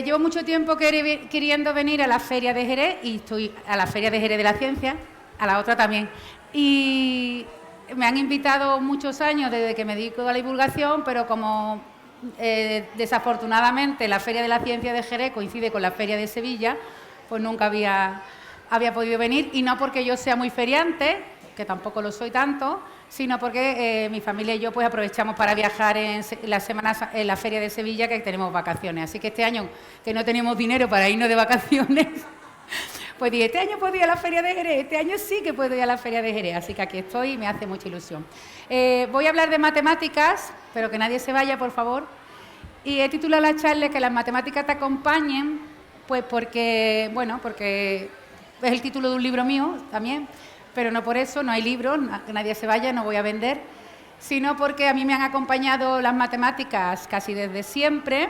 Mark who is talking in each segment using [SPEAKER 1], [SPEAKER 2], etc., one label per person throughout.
[SPEAKER 1] llevo mucho tiempo queriendo venir a la Feria de Jerez y estoy a la Feria de Jerez de la Ciencia, a la otra también. Y me han invitado muchos años desde que me dedico a la divulgación, pero como desafortunadamente la Feria de la Ciencia de Jerez coincide con la Feria de Sevilla, pues nunca había podido venir, y no porque yo sea muy feriante, que tampoco lo soy tanto, sino porque mi familia y yo pues aprovechamos para viajar en la Feria de Sevilla, que tenemos vacaciones. Así que este año, que no tenemos dinero para irnos de vacaciones, pues dije, este año puedo ir a la Feria de Jerez, este año sí que puedo ir a la Feria de Jerez, así que aquí estoy y me hace mucha ilusión. Voy a hablar de matemáticas, pero que nadie se vaya, por favor, y he titulado la charla Que las matemáticas te acompañen, pues porque es el título de un libro mío también, pero no por eso, no hay libros, que nadie se vaya, no voy a vender, sino porque a mí me han acompañado las matemáticas casi desde siempre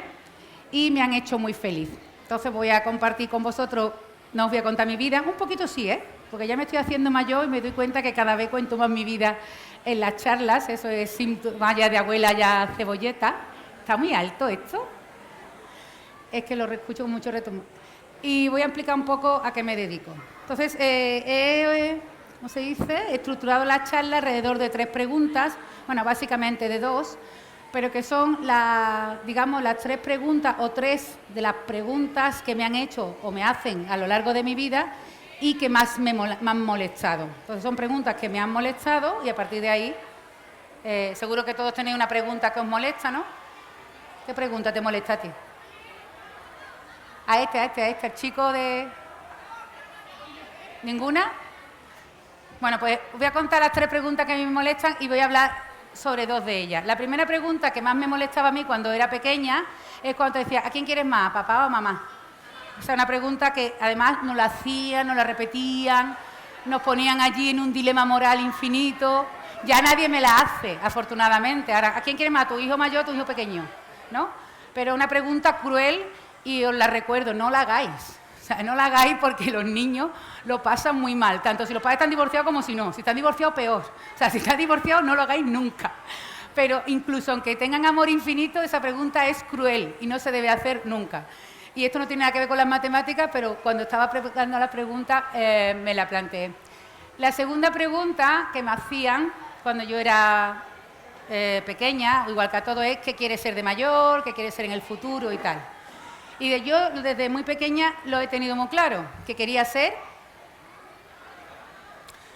[SPEAKER 1] y me han hecho muy feliz. Entonces voy a compartir con vosotros, no os voy a contar mi vida, un poquito sí, porque ya me estoy haciendo mayor y me doy cuenta que cada vez cuento más mi vida en las charlas, eso es síntoma ya de abuela ya cebolleta. Está muy alto esto, es que lo escucho con mucho retumbo. Y voy a explicar un poco a qué me dedico. Entonces, ¿cómo se dice? He estructurado la charla alrededor de 3 preguntas, bueno, básicamente de 2, pero que son las 3 preguntas o 3 de las preguntas que me han hecho o me hacen a lo largo de mi vida y que más me han molestado. Entonces, son preguntas que me han molestado y a partir de ahí, seguro que todos tenéis una pregunta que os molesta, ¿no? ¿Qué pregunta te molesta a ti? A este, el chico de... ¿Ninguna? Bueno, pues voy a contar las 3 preguntas que a mí me molestan y voy a hablar sobre 2 de ellas. La primera pregunta que más me molestaba a mí cuando era pequeña es cuando te decía, ¿a quién quieres más, a papá o a mamá? O sea, una pregunta que además nos la hacían, nos la repetían, nos ponían allí en un dilema moral infinito. Ya nadie me la hace, afortunadamente. Ahora, ¿a quién quieres más, tu hijo mayor o tu hijo pequeño? ¿No? Pero una pregunta cruel y os la recuerdo, no la hagáis. O sea, no la hagáis porque los niños lo pasan muy mal, tanto si los padres están divorciados como si no. Si están divorciados, peor. O sea, si están divorciados, no lo hagáis nunca. Pero incluso aunque tengan amor infinito, esa pregunta es cruel y no se debe hacer nunca. Y esto no tiene nada que ver con las matemáticas, pero cuando estaba preparando la pregunta me la planteé. La segunda pregunta que me hacían cuando yo era pequeña, igual que a todo, es ¿qué quieres ser de mayor? ¿Qué quieres ser en el futuro? Y tal. Y yo desde muy pequeña lo he tenido muy claro, que quería ser...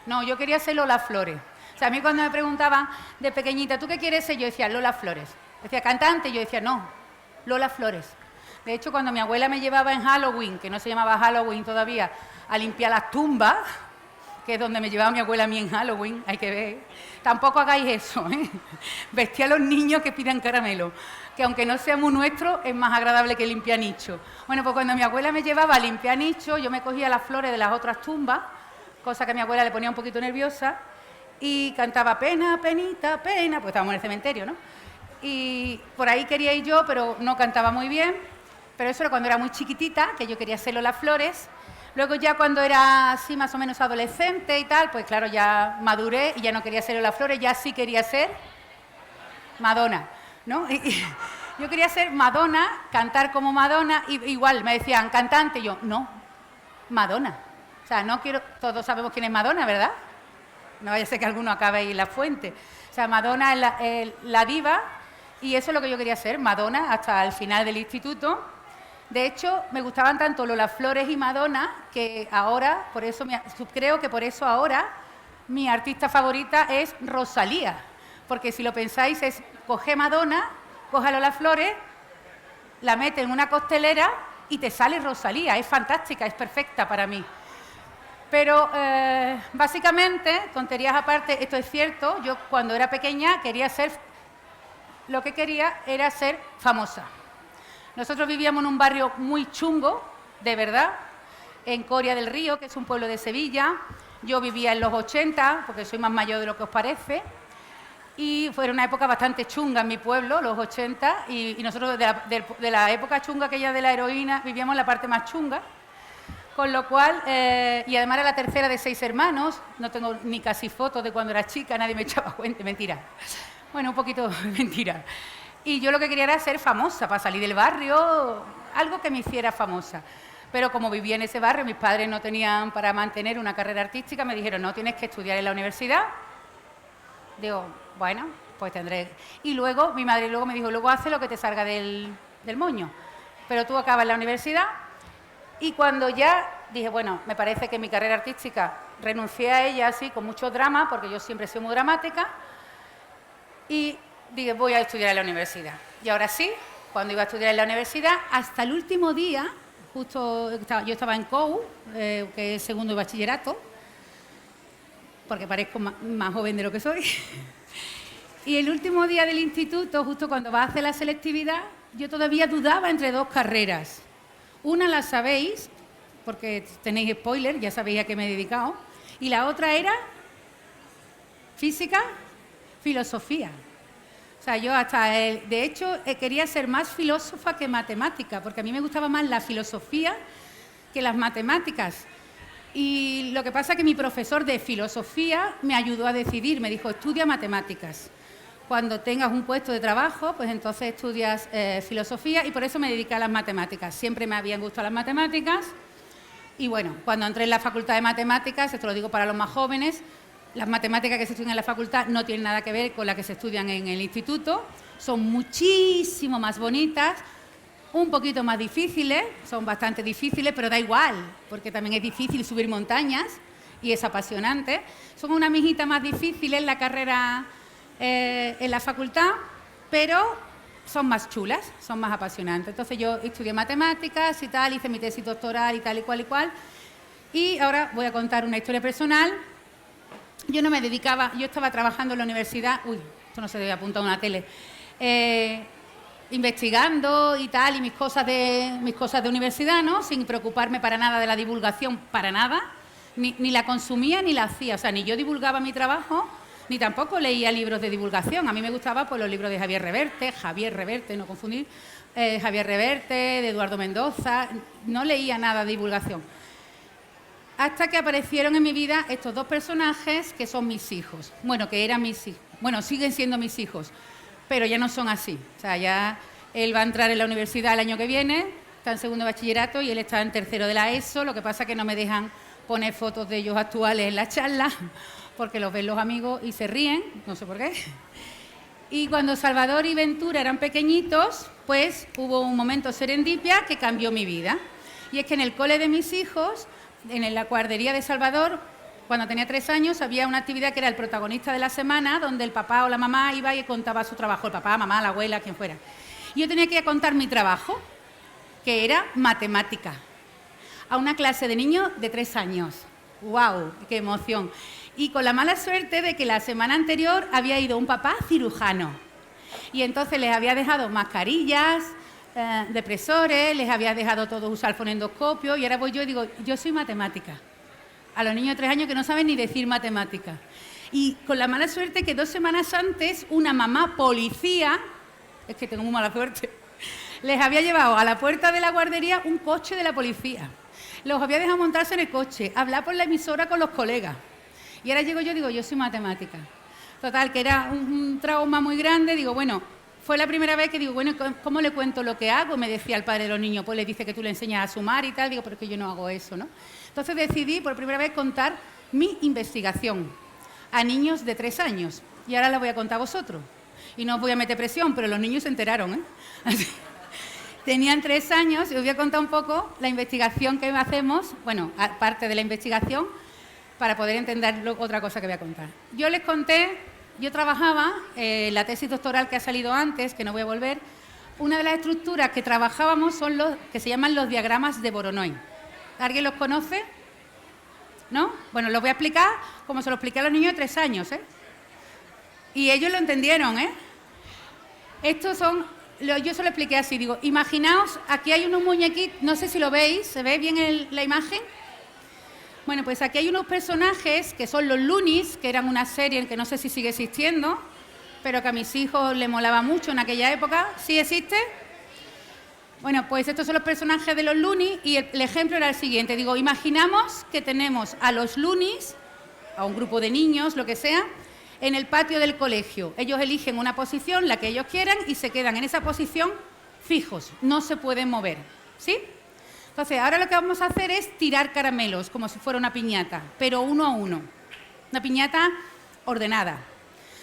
[SPEAKER 1] No, yo quería ser Lola Flores. O sea, a mí cuando me preguntaban de pequeñita, ¿tú qué quieres ser? Yo decía Lola Flores. Decía cantante, yo decía no, Lola Flores. De hecho, cuando mi abuela me llevaba en Halloween, que no se llamaba Halloween todavía, a limpiar las tumbas, que es donde me llevaba mi abuela a mí en Halloween, hay que ver, tampoco hagáis eso, ¿eh? Vestir a los niños que pidan caramelo, que aunque no sea muy nuestro, es más agradable que limpiar nicho. Bueno, pues cuando mi abuela me llevaba a limpiar nicho, yo me cogía las flores de las otras tumbas, cosa que a mi abuela le ponía un poquito nerviosa, y cantaba pena, penita, pena, pues estábamos en el cementerio, ¿no? Y por ahí quería ir yo, pero no cantaba muy bien, pero eso era cuando era muy chiquitita, que yo quería ser Lola Flores. Luego ya cuando era así más o menos adolescente y tal, pues claro, ya maduré y ya no quería ser Lola Flores, ya sí quería ser Madonna, ¿no? Y yo quería ser Madonna, cantar como Madonna, y igual me decían cantante, y yo, no, Madonna. O sea, no quiero, todos sabemos quién es Madonna, ¿verdad? No vaya a ser que alguno acabe ahí en la fuente. O sea, Madonna es la diva, y eso es lo que yo quería ser, Madonna, hasta el final del instituto. De hecho, me gustaban tanto Lola Flores y Madonna que ahora, creo que por eso ahora mi artista favorita es Rosalía. Porque si lo pensáis es, coge Madonna, coge a Lola Flores, la mete en una costelera y te sale Rosalía. Es fantástica, es perfecta para mí. Pero básicamente, tonterías aparte, esto es cierto, yo cuando era pequeña lo que quería era ser famosa. Nosotros vivíamos en un barrio muy chungo, de verdad, en Coria del Río, que es un pueblo de Sevilla. Yo vivía en los 80, porque soy más mayor de lo que os parece, y fue una época bastante chunga en mi pueblo, los 80, y nosotros de la época chunga aquella de la heroína vivíamos en la parte más chunga, con lo cual, y además era la tercera de 6 hermanos, no tengo ni casi fotos de cuando era chica, nadie me echaba cuenta, mentira. Bueno, un poquito mentira. Y yo lo que quería era ser famosa, para salir del barrio, algo que me hiciera famosa. Pero como vivía en ese barrio, mis padres no tenían para mantener una carrera artística, me dijeron, no, tienes que estudiar en la universidad. Digo, bueno, pues tendré... Y luego, mi madre luego me dijo, luego hace lo que te salga del moño. Pero tú acabas la universidad. Y cuando ya dije, bueno, me parece que mi carrera artística, renuncié a ella así, con mucho drama, porque yo siempre he sido muy dramática, y dije, voy a estudiar en la universidad. Y ahora sí, cuando iba a estudiar en la universidad, hasta el último día, justo yo estaba en COU, que es segundo de bachillerato, porque parezco más joven de lo que soy, y el último día del instituto, justo cuando vas a hacer la selectividad, yo todavía dudaba entre dos carreras. Una la sabéis, porque tenéis spoiler, ya sabéis a qué me he dedicado, y la otra era física, filosofía. O sea, yo hasta, de hecho, quería ser más filósofa que matemática, porque a mí me gustaba más la filosofía que las matemáticas. Y lo que pasa es que mi profesor de filosofía me ayudó a decidir, me dijo, estudia matemáticas. Cuando tengas un puesto de trabajo, pues entonces estudias filosofía, y por eso me dediqué a las matemáticas. Siempre me habían gustado las matemáticas. Y bueno, cuando entré en la facultad de matemáticas, esto lo digo para los más jóvenes, las matemáticas que se estudian en la facultad no tienen nada que ver con las que se estudian en el instituto, son muchísimo más bonitas, un poquito más difíciles, son bastante difíciles, pero da igual, porque también es difícil subir montañas y es apasionante. Son una mijita más difíciles en la carrera, en la facultad, pero son más chulas, son más apasionantes. Entonces yo estudié matemáticas y tal, hice mi tesis doctoral y tal y cual y cual. Y ahora voy a contar una historia personal. Yo no me dedicaba, yo estaba trabajando en la universidad, esto no se debe apuntar a una tele, investigando y tal, y mis cosas de universidad, ¿no? Sin preocuparme para nada de la divulgación, para nada, ni la consumía ni la hacía, o sea, ni yo divulgaba mi trabajo, ni tampoco leía libros de divulgación. A mí me gustaban pues, los libros de Javier Reverte, no confundir, Javier Reverte, de Eduardo Mendoza, no leía nada de divulgación. Hasta que aparecieron en mi vida estos dos personajes que son mis hijos. Bueno, que eran mis hijos. Bueno, siguen siendo mis hijos, pero ya no son así. O sea, ya él va a entrar en la universidad el año que viene, está en segundo de bachillerato y él está en tercero de la ESO. Lo que pasa es que no me dejan poner fotos de ellos actuales en la charla, porque los ven los amigos y se ríen, no sé por qué. Y cuando Salvador y Ventura eran pequeñitos, pues hubo un momento serendipia que cambió mi vida. Y es que en el cole de mis hijos, en la guardería de Salvador, cuando tenía 3 años, había una actividad que era el protagonista de la semana, donde el papá o la mamá iba y contaba su trabajo, el papá, mamá, la abuela, quien fuera. Y yo tenía que ir a contar mi trabajo, que era matemática, a una clase de niños de 3 años. ¡Guau! ¡Qué emoción! Y con la mala suerte de que la semana anterior había ido un papá cirujano. Y entonces les había dejado mascarillas, depresores, les había dejado todos usar fonendoscopio, y ahora voy yo y digo, yo soy matemática. A los niños de 3 años que no saben ni decir matemática. Y con la mala suerte que 2 semanas antes una mamá policía, es que tengo muy mala suerte, les había llevado a la puerta de la guardería un coche de la policía. Los había dejado montarse en el coche, hablar por la emisora con los colegas. Y ahora llego yo y digo, yo soy matemática. Total, que era un trauma muy grande, digo, bueno, fue la primera vez que digo, bueno, ¿cómo le cuento lo que hago? Me decía el padre de los niños, pues le dice que tú le enseñas a sumar y tal. Digo, pero es que yo no hago eso, ¿no? Entonces decidí por primera vez contar mi investigación a niños de 3 años. Y ahora la voy a contar a vosotros. Y no os voy a meter presión, pero los niños se enteraron, ¿eh? Así, tenían 3 años y os voy a contar un poco la investigación que hacemos, bueno, aparte de la investigación, para poder entender otra cosa que voy a contar. Yo les conté... Yo trabajaba, la tesis doctoral que ha salido antes, que no voy a volver, una de las estructuras que trabajábamos son los que se llaman los diagramas de Voronoi. ¿Alguien los conoce? ¿No? Bueno, los voy a explicar como se lo expliqué a los niños de 3 años, ¿eh? Y ellos lo entendieron, ¿eh? Estos son, yo se lo expliqué así, digo, imaginaos, aquí hay unos muñequitos, no sé si lo veis, ¿se ve bien la imagen? Bueno, pues aquí hay unos personajes que son los Loonies, que eran una serie en que no sé si sigue existiendo, pero que a mis hijos les molaba mucho en aquella época. ¿Sí existe? Bueno, pues estos son los personajes de los Loonies y el ejemplo era el siguiente. Digo, imaginamos que tenemos a los Loonies, a un grupo de niños, lo que sea, en el patio del colegio. Ellos eligen una posición, la que ellos quieran, y se quedan en esa posición fijos, no se pueden mover, ¿sí? Entonces, ahora lo que vamos a hacer es tirar caramelos, como si fuera una piñata, pero uno a uno. Una piñata ordenada.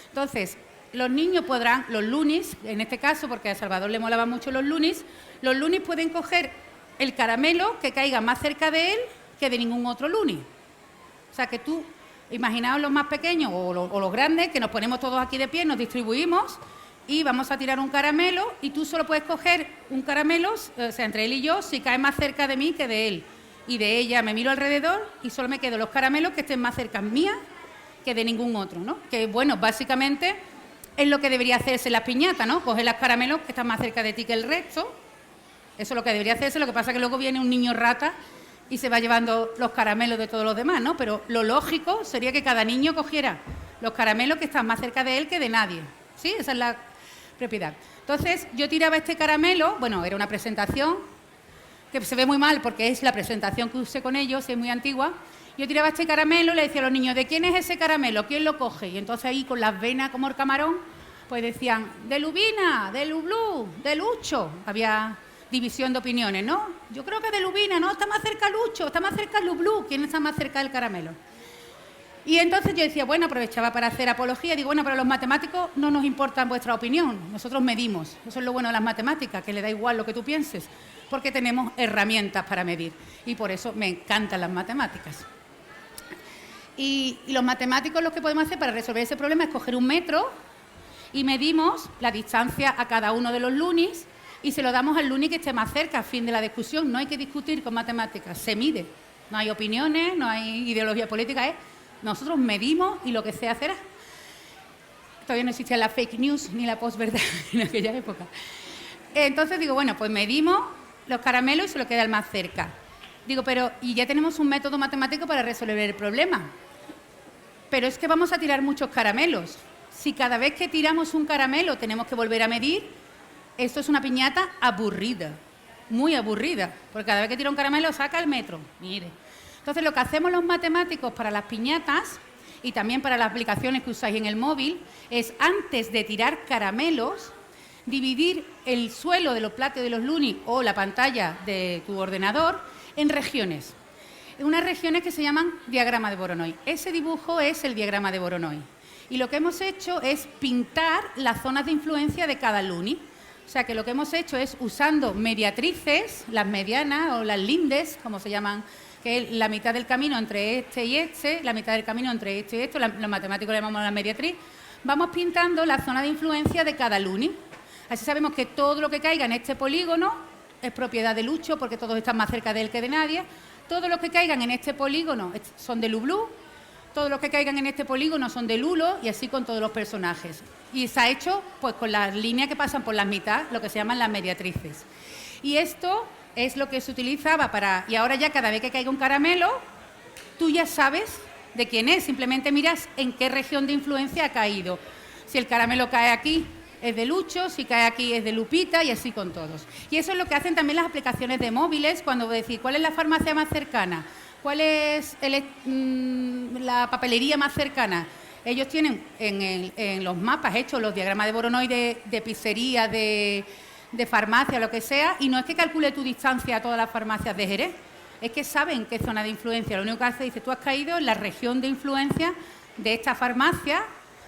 [SPEAKER 1] Entonces, los niños podrán, los lunis, en este caso, porque a Salvador le molaban mucho los lunis pueden coger el caramelo que caiga más cerca de él que de ningún otro luni. O sea, que tú, imaginaos los más pequeños o los grandes, que nos ponemos todos aquí de pie, nos distribuimos y vamos a tirar un caramelo y tú solo puedes coger un caramelo, o sea, entre él y yo, si cae más cerca de mí que de él. Y de ella me miro alrededor y solo me quedo los caramelos que estén más cerca mía que de ningún otro, ¿no? Que, bueno, básicamente es lo que debería hacerse en las piñatas, ¿no? Coger los caramelos que están más cerca de ti que el resto. Eso es lo que debería hacerse, lo que pasa es que luego viene un niño rata y se va llevando los caramelos de todos los demás, ¿no? Pero lo lógico sería que cada niño cogiera los caramelos que están más cerca de él que de nadie, ¿sí? Esa es la propiedad. Entonces, yo tiraba este caramelo, bueno, era una presentación que se ve muy mal porque es la presentación que usé con ellos, es muy antigua. Yo tiraba este caramelo y le decía a los niños, ¿de quién es ese caramelo? ¿Quién lo coge? Y entonces ahí con las venas como el camarón, pues decían, de Lubina, de Lublú, de Lucho. Había división de opiniones, ¿no? Yo creo que de Lubina, no, está más cerca Lucho, está más cerca Lublú. ¿Quién está más cerca del caramelo? Y entonces yo decía, bueno, aprovechaba para hacer apología, digo, bueno, pero los matemáticos no nos importa vuestra opinión, nosotros medimos. Eso es lo bueno de las matemáticas, que le da igual lo que tú pienses, porque tenemos herramientas para medir. Y por eso me encantan las matemáticas. Y los matemáticos lo que podemos hacer para resolver ese problema es coger un metro y medimos la distancia a cada uno de los lunis y se lo damos al luni que esté más cerca, a fin de la discusión. No hay que discutir con matemáticas, se mide. No hay opiniones, no hay ideología política, nosotros medimos y lo que sea será. Todavía no existía la fake news ni la posverdad en aquella época. Entonces digo, bueno, pues medimos los caramelos y se lo queda el más cerca. Digo, pero y ya tenemos un método matemático para resolver el problema. Pero es que vamos a tirar muchos caramelos. Si cada vez que tiramos un caramelo tenemos que volver a medir, esto es una piñata aburrida, muy aburrida, porque cada vez que tira un caramelo saca el metro, mire. Entonces, lo que hacemos los matemáticos para las piñatas y también para las aplicaciones que usáis en el móvil es, antes de tirar caramelos, dividir el suelo de los platos de los lunis o la pantalla de tu ordenador en regiones. Unas regiones que se llaman diagrama de Voronoi. Ese dibujo es el diagrama de Voronoi. Y lo que hemos hecho es pintar las zonas de influencia de cada luni. O sea, que lo que hemos hecho es, usando mediatrices, las medianas o las lindes, como se llaman, que es la mitad del camino entre este y este, la mitad del camino entre este y esto, los matemáticos le llamamos la mediatriz, vamos pintando la zona de influencia de cada luni. Así sabemos que todo lo que caiga en este polígono es propiedad de Lucho, porque todos están más cerca de él que de nadie. Todos los que caigan en este polígono son de Lublú, todos los que caigan en este polígono son de Lulo, y así con todos los personajes. Y se ha hecho pues con las líneas que pasan por las mitad, lo que se llaman las mediatrices. Y esto es lo que se utilizaba para... Y ahora ya cada vez que caiga un caramelo, tú ya sabes de quién es, simplemente miras en qué región de influencia ha caído. Si el caramelo cae aquí, es de Lucho, si cae aquí es de Lupita, y así con todos. Y eso es lo que hacen también las aplicaciones de móviles, cuando decís, ¿cuál es la farmacia más cercana? ¿Cuál es la papelería más cercana? Ellos tienen en los mapas hechos los diagramas de Voronoi de pizzería, de farmacia, lo que sea, y no es que calcule tu distancia a todas las farmacias de Jerez, es que saben qué zona de influencia. Lo único que hace es, dice, tú has caído en la región de influencia de esta farmacia,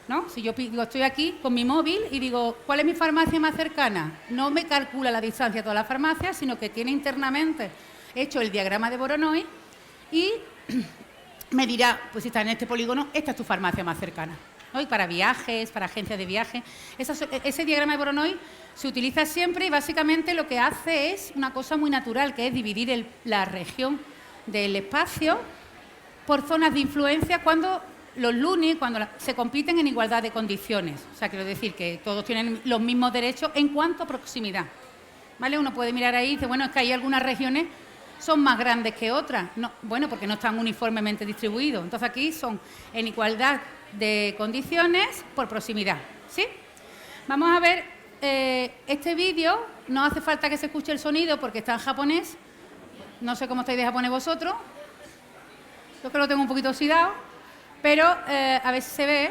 [SPEAKER 1] ¿no? Si yo digo, estoy aquí con mi móvil y digo, ¿cuál es mi farmacia más cercana? No me calcula la distancia a todas las farmacias, sino que tiene internamente hecho el diagrama de Voronoi y me dirá, pues si está en este polígono, esta es tu farmacia más cercana, ¿no? Y para viajes, para agencias de viaje, ese diagrama de Voronoi se utiliza siempre y básicamente lo que hace es una cosa muy natural, que es dividir la región del espacio por zonas de influencia cuando los lunis, cuando se compiten en igualdad de condiciones. O sea, quiero decir que todos tienen los mismos derechos en cuanto a proximidad, ¿vale? Uno puede mirar ahí y dice, bueno, es que hay algunas regiones son más grandes que otras. No, bueno, porque no están uniformemente distribuidos. Entonces aquí son en igualdad de condiciones por proximidad, ¿sí? Vamos a ver este vídeo. No hace falta que se escuche el sonido porque está en japonés. No sé cómo estáis de japonés vosotros. Yo creo que lo tengo un poquito oxidado, pero a ver si se ve.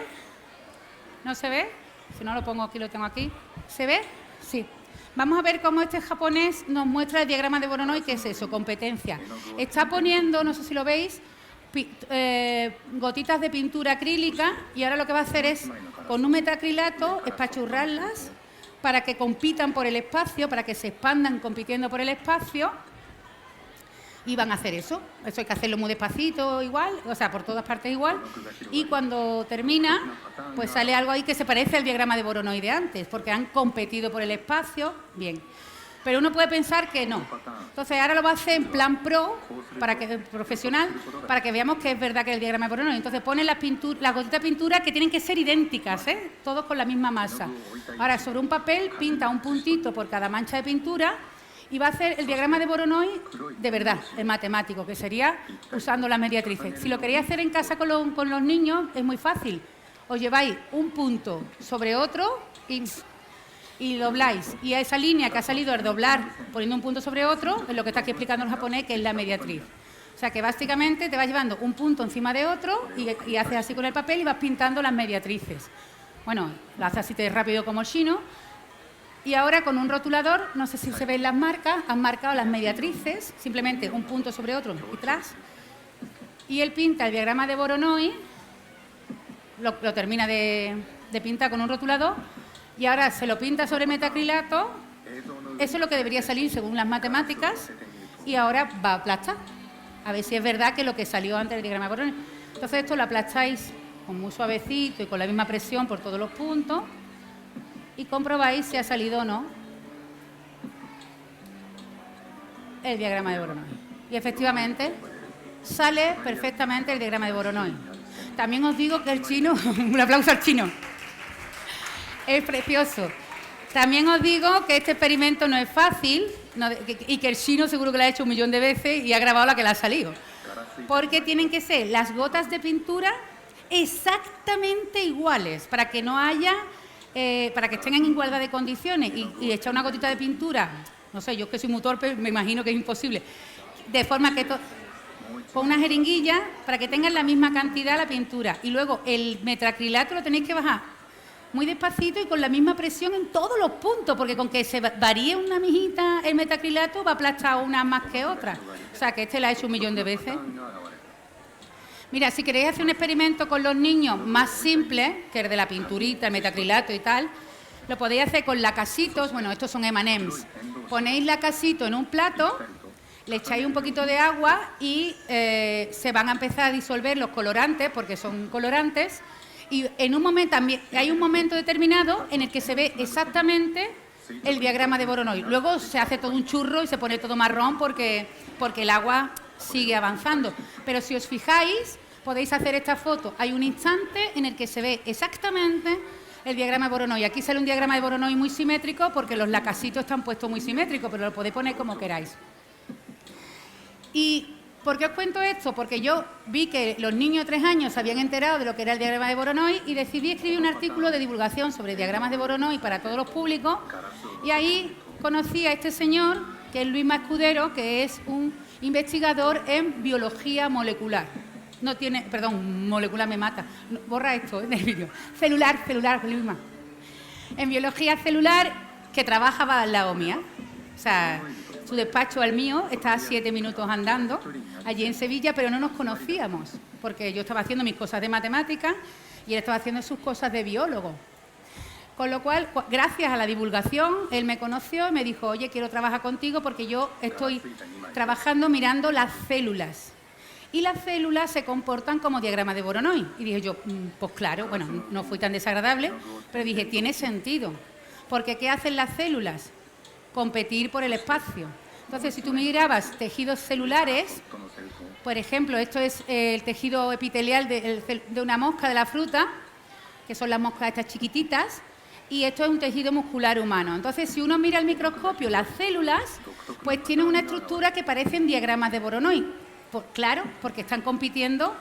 [SPEAKER 1] ¿No se ve? Si no lo pongo aquí, lo tengo aquí. ¿Se ve? Sí. Vamos a ver cómo este japonés nos muestra el diagrama de Voronoi, que es eso, competencia. Está poniendo, no sé si lo veis, gotitas de pintura acrílica y ahora lo que va a hacer es, con un metacrilato, espachurrarlas para que compitan por el espacio, para que se expandan compitiendo por el espacio. Y van a hacer eso. Eso hay que hacerlo muy despacito igual, o sea, por todas partes igual. Y cuando termina, pues sale algo ahí que se parece al diagrama de Voronoi de antes, porque han competido por el espacio. Bien. Pero uno puede pensar que no. Entonces ahora lo va a hacer en plan profesional, para que veamos que es verdad que es el diagrama de Voronoi. Entonces pone las gotitas de pintura que tienen que ser idénticas, todos con la misma masa. Ahora sobre un papel pinta un puntito por cada mancha de pintura y va a hacer el diagrama de Voronoi de verdad, el matemático, que sería usando las mediatrices. Si lo queréis hacer en casa con los niños, es muy fácil. Os lleváis un punto sobre otro y dobláis. Y a esa línea que ha salido al doblar, poniendo un punto sobre otro, es lo que está aquí explicando el japonés, que es la mediatriz. O sea, que básicamente te vas llevando un punto encima de otro y haces así con el papel y vas pintando las mediatrices. Bueno, lo haces así de rápido como el chino. Y ahora con un rotulador, no sé si se ven las marcas, han marcado las mediatrices, simplemente un punto sobre otro y tras. Y él pinta el diagrama de Voronoi, lo termina de pintar con un rotulador, y ahora se lo pinta sobre metacrilato. Eso es lo que debería salir según las matemáticas, y ahora va a aplastar. A ver si es verdad que lo que salió antes del diagrama de Voronoi. Entonces esto lo aplastáis con muy suavecito y con la misma presión por todos los puntos. Y comprobáis si ha salido o no el diagrama de Voronoi. Y efectivamente sale perfectamente el diagrama de Voronoi. También os digo que el chino, un aplauso al chino, es precioso. También os digo que este experimento no es fácil y que el chino seguro que lo ha hecho 1.000.000 de veces y ha grabado la que le ha salido. Porque tienen que ser las gotas de pintura exactamente iguales para que no haya... para que estén en igualdad de condiciones y echar una gotita de pintura, no sé, yo que soy muy torpe, me imagino que es imposible, de forma que con una jeringuilla para que tengan la misma cantidad la pintura y luego el metacrilato lo tenéis que bajar muy despacito y con la misma presión en todos los puntos, porque con que se varíe una mijita el metacrilato va a aplastar unas más que otras, o sea que este lo ha hecho 1.000.000 de veces. Mira, si queréis hacer un experimento con los niños más simple, que es de la pinturita, el metacrilato y tal, lo podéis hacer con lacasitos. Bueno, estos son M&M's. Ponéis lacasito en un plato, le echáis un poquito de agua y se van a empezar a disolver los colorantes, porque son colorantes, y en un momento también hay un momento determinado en el que se ve exactamente el diagrama de Voronoi. Luego se hace todo un churro y se pone todo marrón porque el agua sigue avanzando. Pero si os fijáis, podéis hacer esta foto. Hay un instante en el que se ve exactamente el diagrama de Voronoi. Aquí sale un diagrama de Voronoi muy simétrico porque los lacasitos están puestos muy simétricos, pero lo podéis poner como queráis. ¿Y por qué os cuento esto? Porque yo vi que los niños de 3 años se habían enterado de lo que era el diagrama de Voronoi y decidí escribir un artículo de divulgación sobre diagramas de Voronoi para todos los públicos. Y ahí conocí a este señor, que es Luisma Escudero, que es un investigador en biología molecular. No tiene, perdón, molecular me mata. No, borra esto del vídeo. Celular, Luisma. En biología celular, que trabajaba al lado mía. O sea, su despacho al mío está a 7 minutos andando, allí en Sevilla, pero no nos conocíamos, porque yo estaba haciendo mis cosas de matemáticas y él estaba haciendo sus cosas de biólogo. Con lo cual, gracias a la divulgación, él me conoció y me dijo, oye, quiero trabajar contigo porque yo estoy trabajando mirando las células. Y las células se comportan como diagrama de Voronoi. Y dije yo, pues claro, bueno, no fui tan desagradable, pero dije, tiene sentido. Porque ¿qué hacen las células? Competir por el espacio. Entonces, si tú mirabas tejidos celulares, por ejemplo, esto es el tejido epitelial de una mosca de la fruta, que son las moscas estas chiquititas, y esto es un tejido muscular humano. Entonces, si uno mira al microscopio las células, pues tienen una estructura que parecen diagramas de Voronoi. Pues claro, porque están compitiendo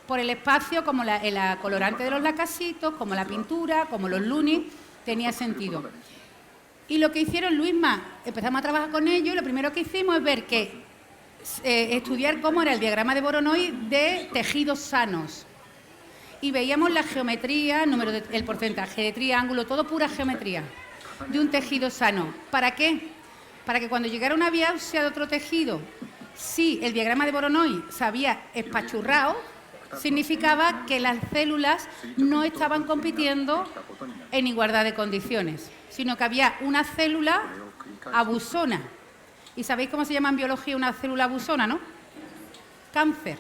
[SPEAKER 1] por el espacio, como el colorante de los lacasitos, como la pintura, como los lunis, tenía sentido. Y lo que hicieron Luisma, empezamos a trabajar con ellos y lo primero que hicimos es ver estudiar cómo era el diagrama de Voronoi de tejidos sanos. y veíamos la geometría, el porcentaje de triángulo, todo pura geometría de un tejido sano. ¿Para qué? Para que cuando llegara una biopsia de otro tejido, si el diagrama de Voronoi se había espachurrado, significaba que las células no estaban compitiendo en igualdad de condiciones, sino que había una célula abusona. ¿Y sabéis cómo se llama en biología una célula abusona, no? Cáncer.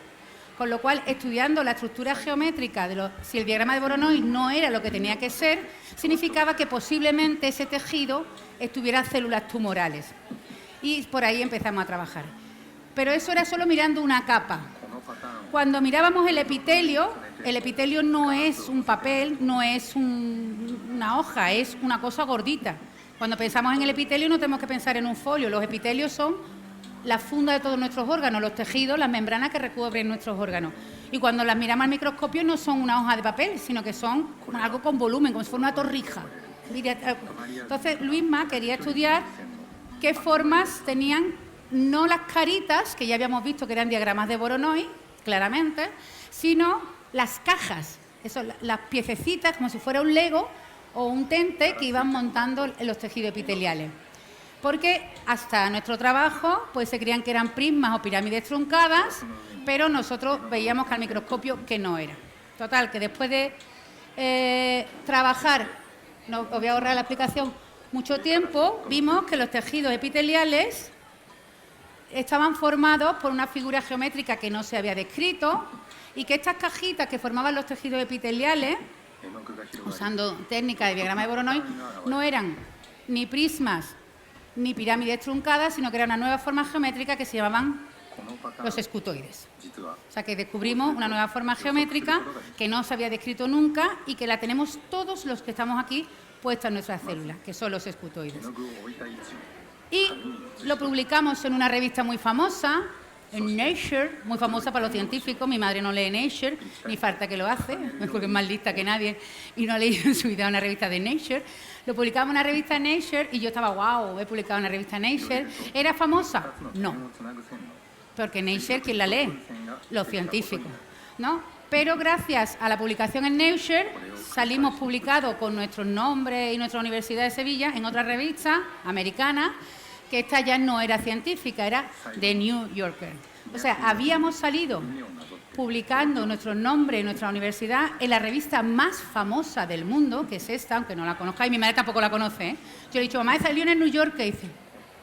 [SPEAKER 1] Con lo cual, estudiando la estructura geométrica si el diagrama de Voronoi no era lo que tenía que ser, significaba que posiblemente ese tejido tuviera células tumorales. Y por ahí empezamos a trabajar. Pero eso era solo mirando una capa. Cuando mirábamos el epitelio no es un papel, no es una hoja, es una cosa gordita. Cuando pensamos en el epitelio no tenemos que pensar en un folio. Los epitelios son la funda de todos nuestros órganos, los tejidos, las membranas que recubren nuestros órganos. Y cuando las miramos al microscopio no son una hoja de papel, sino que son algo con volumen, como si fuera una torrija. Entonces, Luisma quería estudiar qué formas tenían, no las caritas, que ya habíamos visto que eran diagramas de Voronoi, claramente, sino las cajas, las piececitas, como si fuera un Lego o un tente que iban montando en los tejidos epiteliales. Porque hasta nuestro trabajo pues se creían que eran prismas o pirámides truncadas, pero nosotros veíamos que al microscopio que no era. Total, que después de trabajar, no os voy a ahorrar la explicación, mucho tiempo, vimos que los tejidos epiteliales estaban formados por una figura geométrica que no se había descrito y que estas cajitas que formaban los tejidos epiteliales, usando técnicas de diagrama de Voronoi, no eran ni prismas ni pirámides truncadas, sino que era una nueva forma geométrica que se llamaban los escutoides. O sea que descubrimos una nueva forma geométrica que no se había descrito nunca y que la tenemos todos los que estamos aquí puesta en nuestras células, que son los escutoides. Y lo publicamos en una revista muy famosa, en Nature, muy famosa para los científicos. Mi madre no lee Nature, ni falta que lo hace, porque es más lista que nadie y no ha leído en su vida una revista de Nature. Lo publicamos en una revista Nature y yo estaba, wow, he publicado en una revista Nature. ¿Era famosa? No, porque Nature, ¿quién la lee? Los científicos, ¿no? Pero gracias a la publicación en Nature salimos publicados con nuestros nombres y nuestra Universidad de Sevilla en otra revista americana, que esta ya no era científica, era The New Yorker. O sea, habíamos salido publicando nuestros nombres y nuestra universidad en la revista más famosa del mundo, que es esta, aunque no la conozcáis, mi madre tampoco la conoce, ¿eh? Yo le he dicho, mamá, salió en el New Yorker, y dice,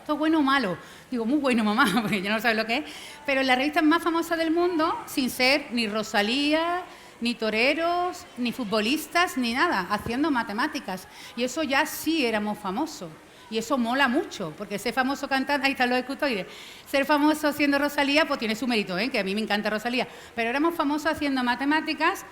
[SPEAKER 1] ¿esto es bueno o malo? Digo, muy bueno, mamá, porque ya no sabe lo que es. Pero en la revista más famosa del mundo, sin ser ni Rosalía, ni toreros, ni futbolistas, ni nada, haciendo matemáticas. Y eso ya sí éramos famosos. Y eso mola mucho, porque ser famoso cantante, ahí están los escutoides, ser famoso haciendo Rosalía, pues tiene su mérito, ¿eh? Que a mí me encanta Rosalía. Pero éramos famosos haciendo matemáticas.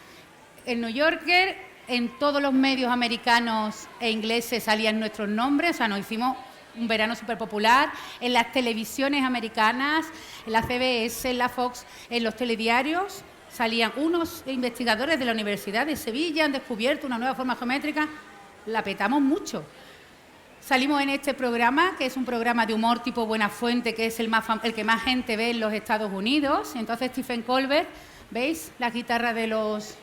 [SPEAKER 1] En New Yorker, en todos los medios americanos e ingleses salían nuestros nombres, o sea, nos hicimos un verano súper popular, en las televisiones americanas, en la CBS, en la Fox, en los telediarios, salían unos investigadores de la Universidad de Sevilla, han descubierto una nueva forma geométrica, la petamos mucho. Salimos en este programa, que es un programa de humor tipo Buenafuente, que es el que más gente ve en los Estados Unidos. Entonces Stephen Colbert, ¿veis? La guitarra de los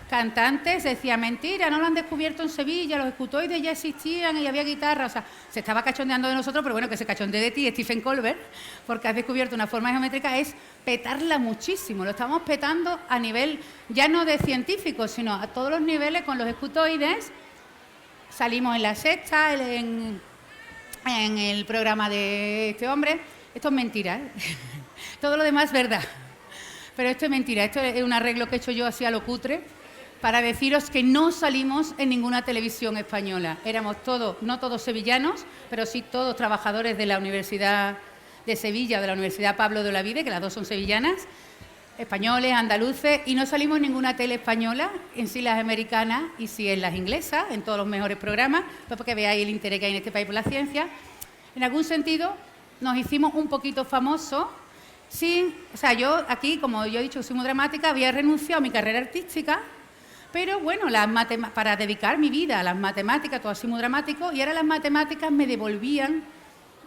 [SPEAKER 1] cantantes, decía, mentira, no lo han descubierto en Sevilla, los escutoides ya existían y había guitarra. O sea, se estaba cachondeando de nosotros, pero bueno, que se cachondee de ti, Stephen Colbert, porque has descubierto una forma geométrica, es petarla muchísimo. Lo estamos petando a nivel, ya no de científicos, sino a todos los niveles con los escutoides. Salimos en La Sexta, en el programa de este hombre. Esto es mentira, ¿eh? Todo lo demás es verdad. Pero esto es mentira. Esto es un arreglo que he hecho yo así a lo cutre para deciros que no salimos en ninguna televisión española. Éramos todos, no todos sevillanos, pero sí todos trabajadores de la Universidad de Sevilla, de la Universidad Pablo de Olavide, que las dos son sevillanas, españoles, andaluces, y no salimos en ninguna tele española, en sí las americanas y sí en las inglesas, en todos los mejores programas, pues para que veáis el interés que hay en este país por la ciencia. En algún sentido nos hicimos un poquito famosos, o sea, yo aquí, como yo he dicho, soy muy dramática, había renunciado a mi carrera artística, pero bueno, para dedicar mi vida a las matemáticas, todo así muy dramático, y ahora las matemáticas me devolvían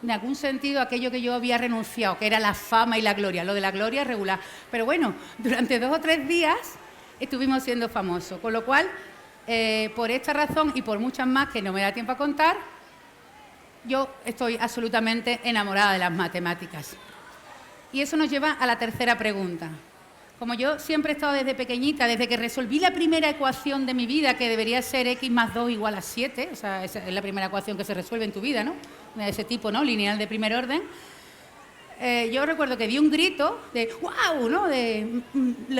[SPEAKER 1] en algún sentido aquello que yo había renunciado, que era la fama y la gloria. Lo de la gloria es regular. Pero bueno, durante 2 o 3 días estuvimos siendo famosos. Con lo cual, por esta razón y por muchas más que no me da tiempo a contar, yo estoy absolutamente enamorada de las matemáticas. Y eso nos lleva a la tercera pregunta. Como yo siempre he estado desde pequeñita, desde que resolví la primera ecuación de mi vida, que debería ser x más 2 igual a 7, o sea, esa es la primera ecuación que se resuelve en tu vida, ¿no? De ese tipo, ¿no? Lineal de primer orden. Yo recuerdo que di un grito de ¡wow!, ¿no? Lo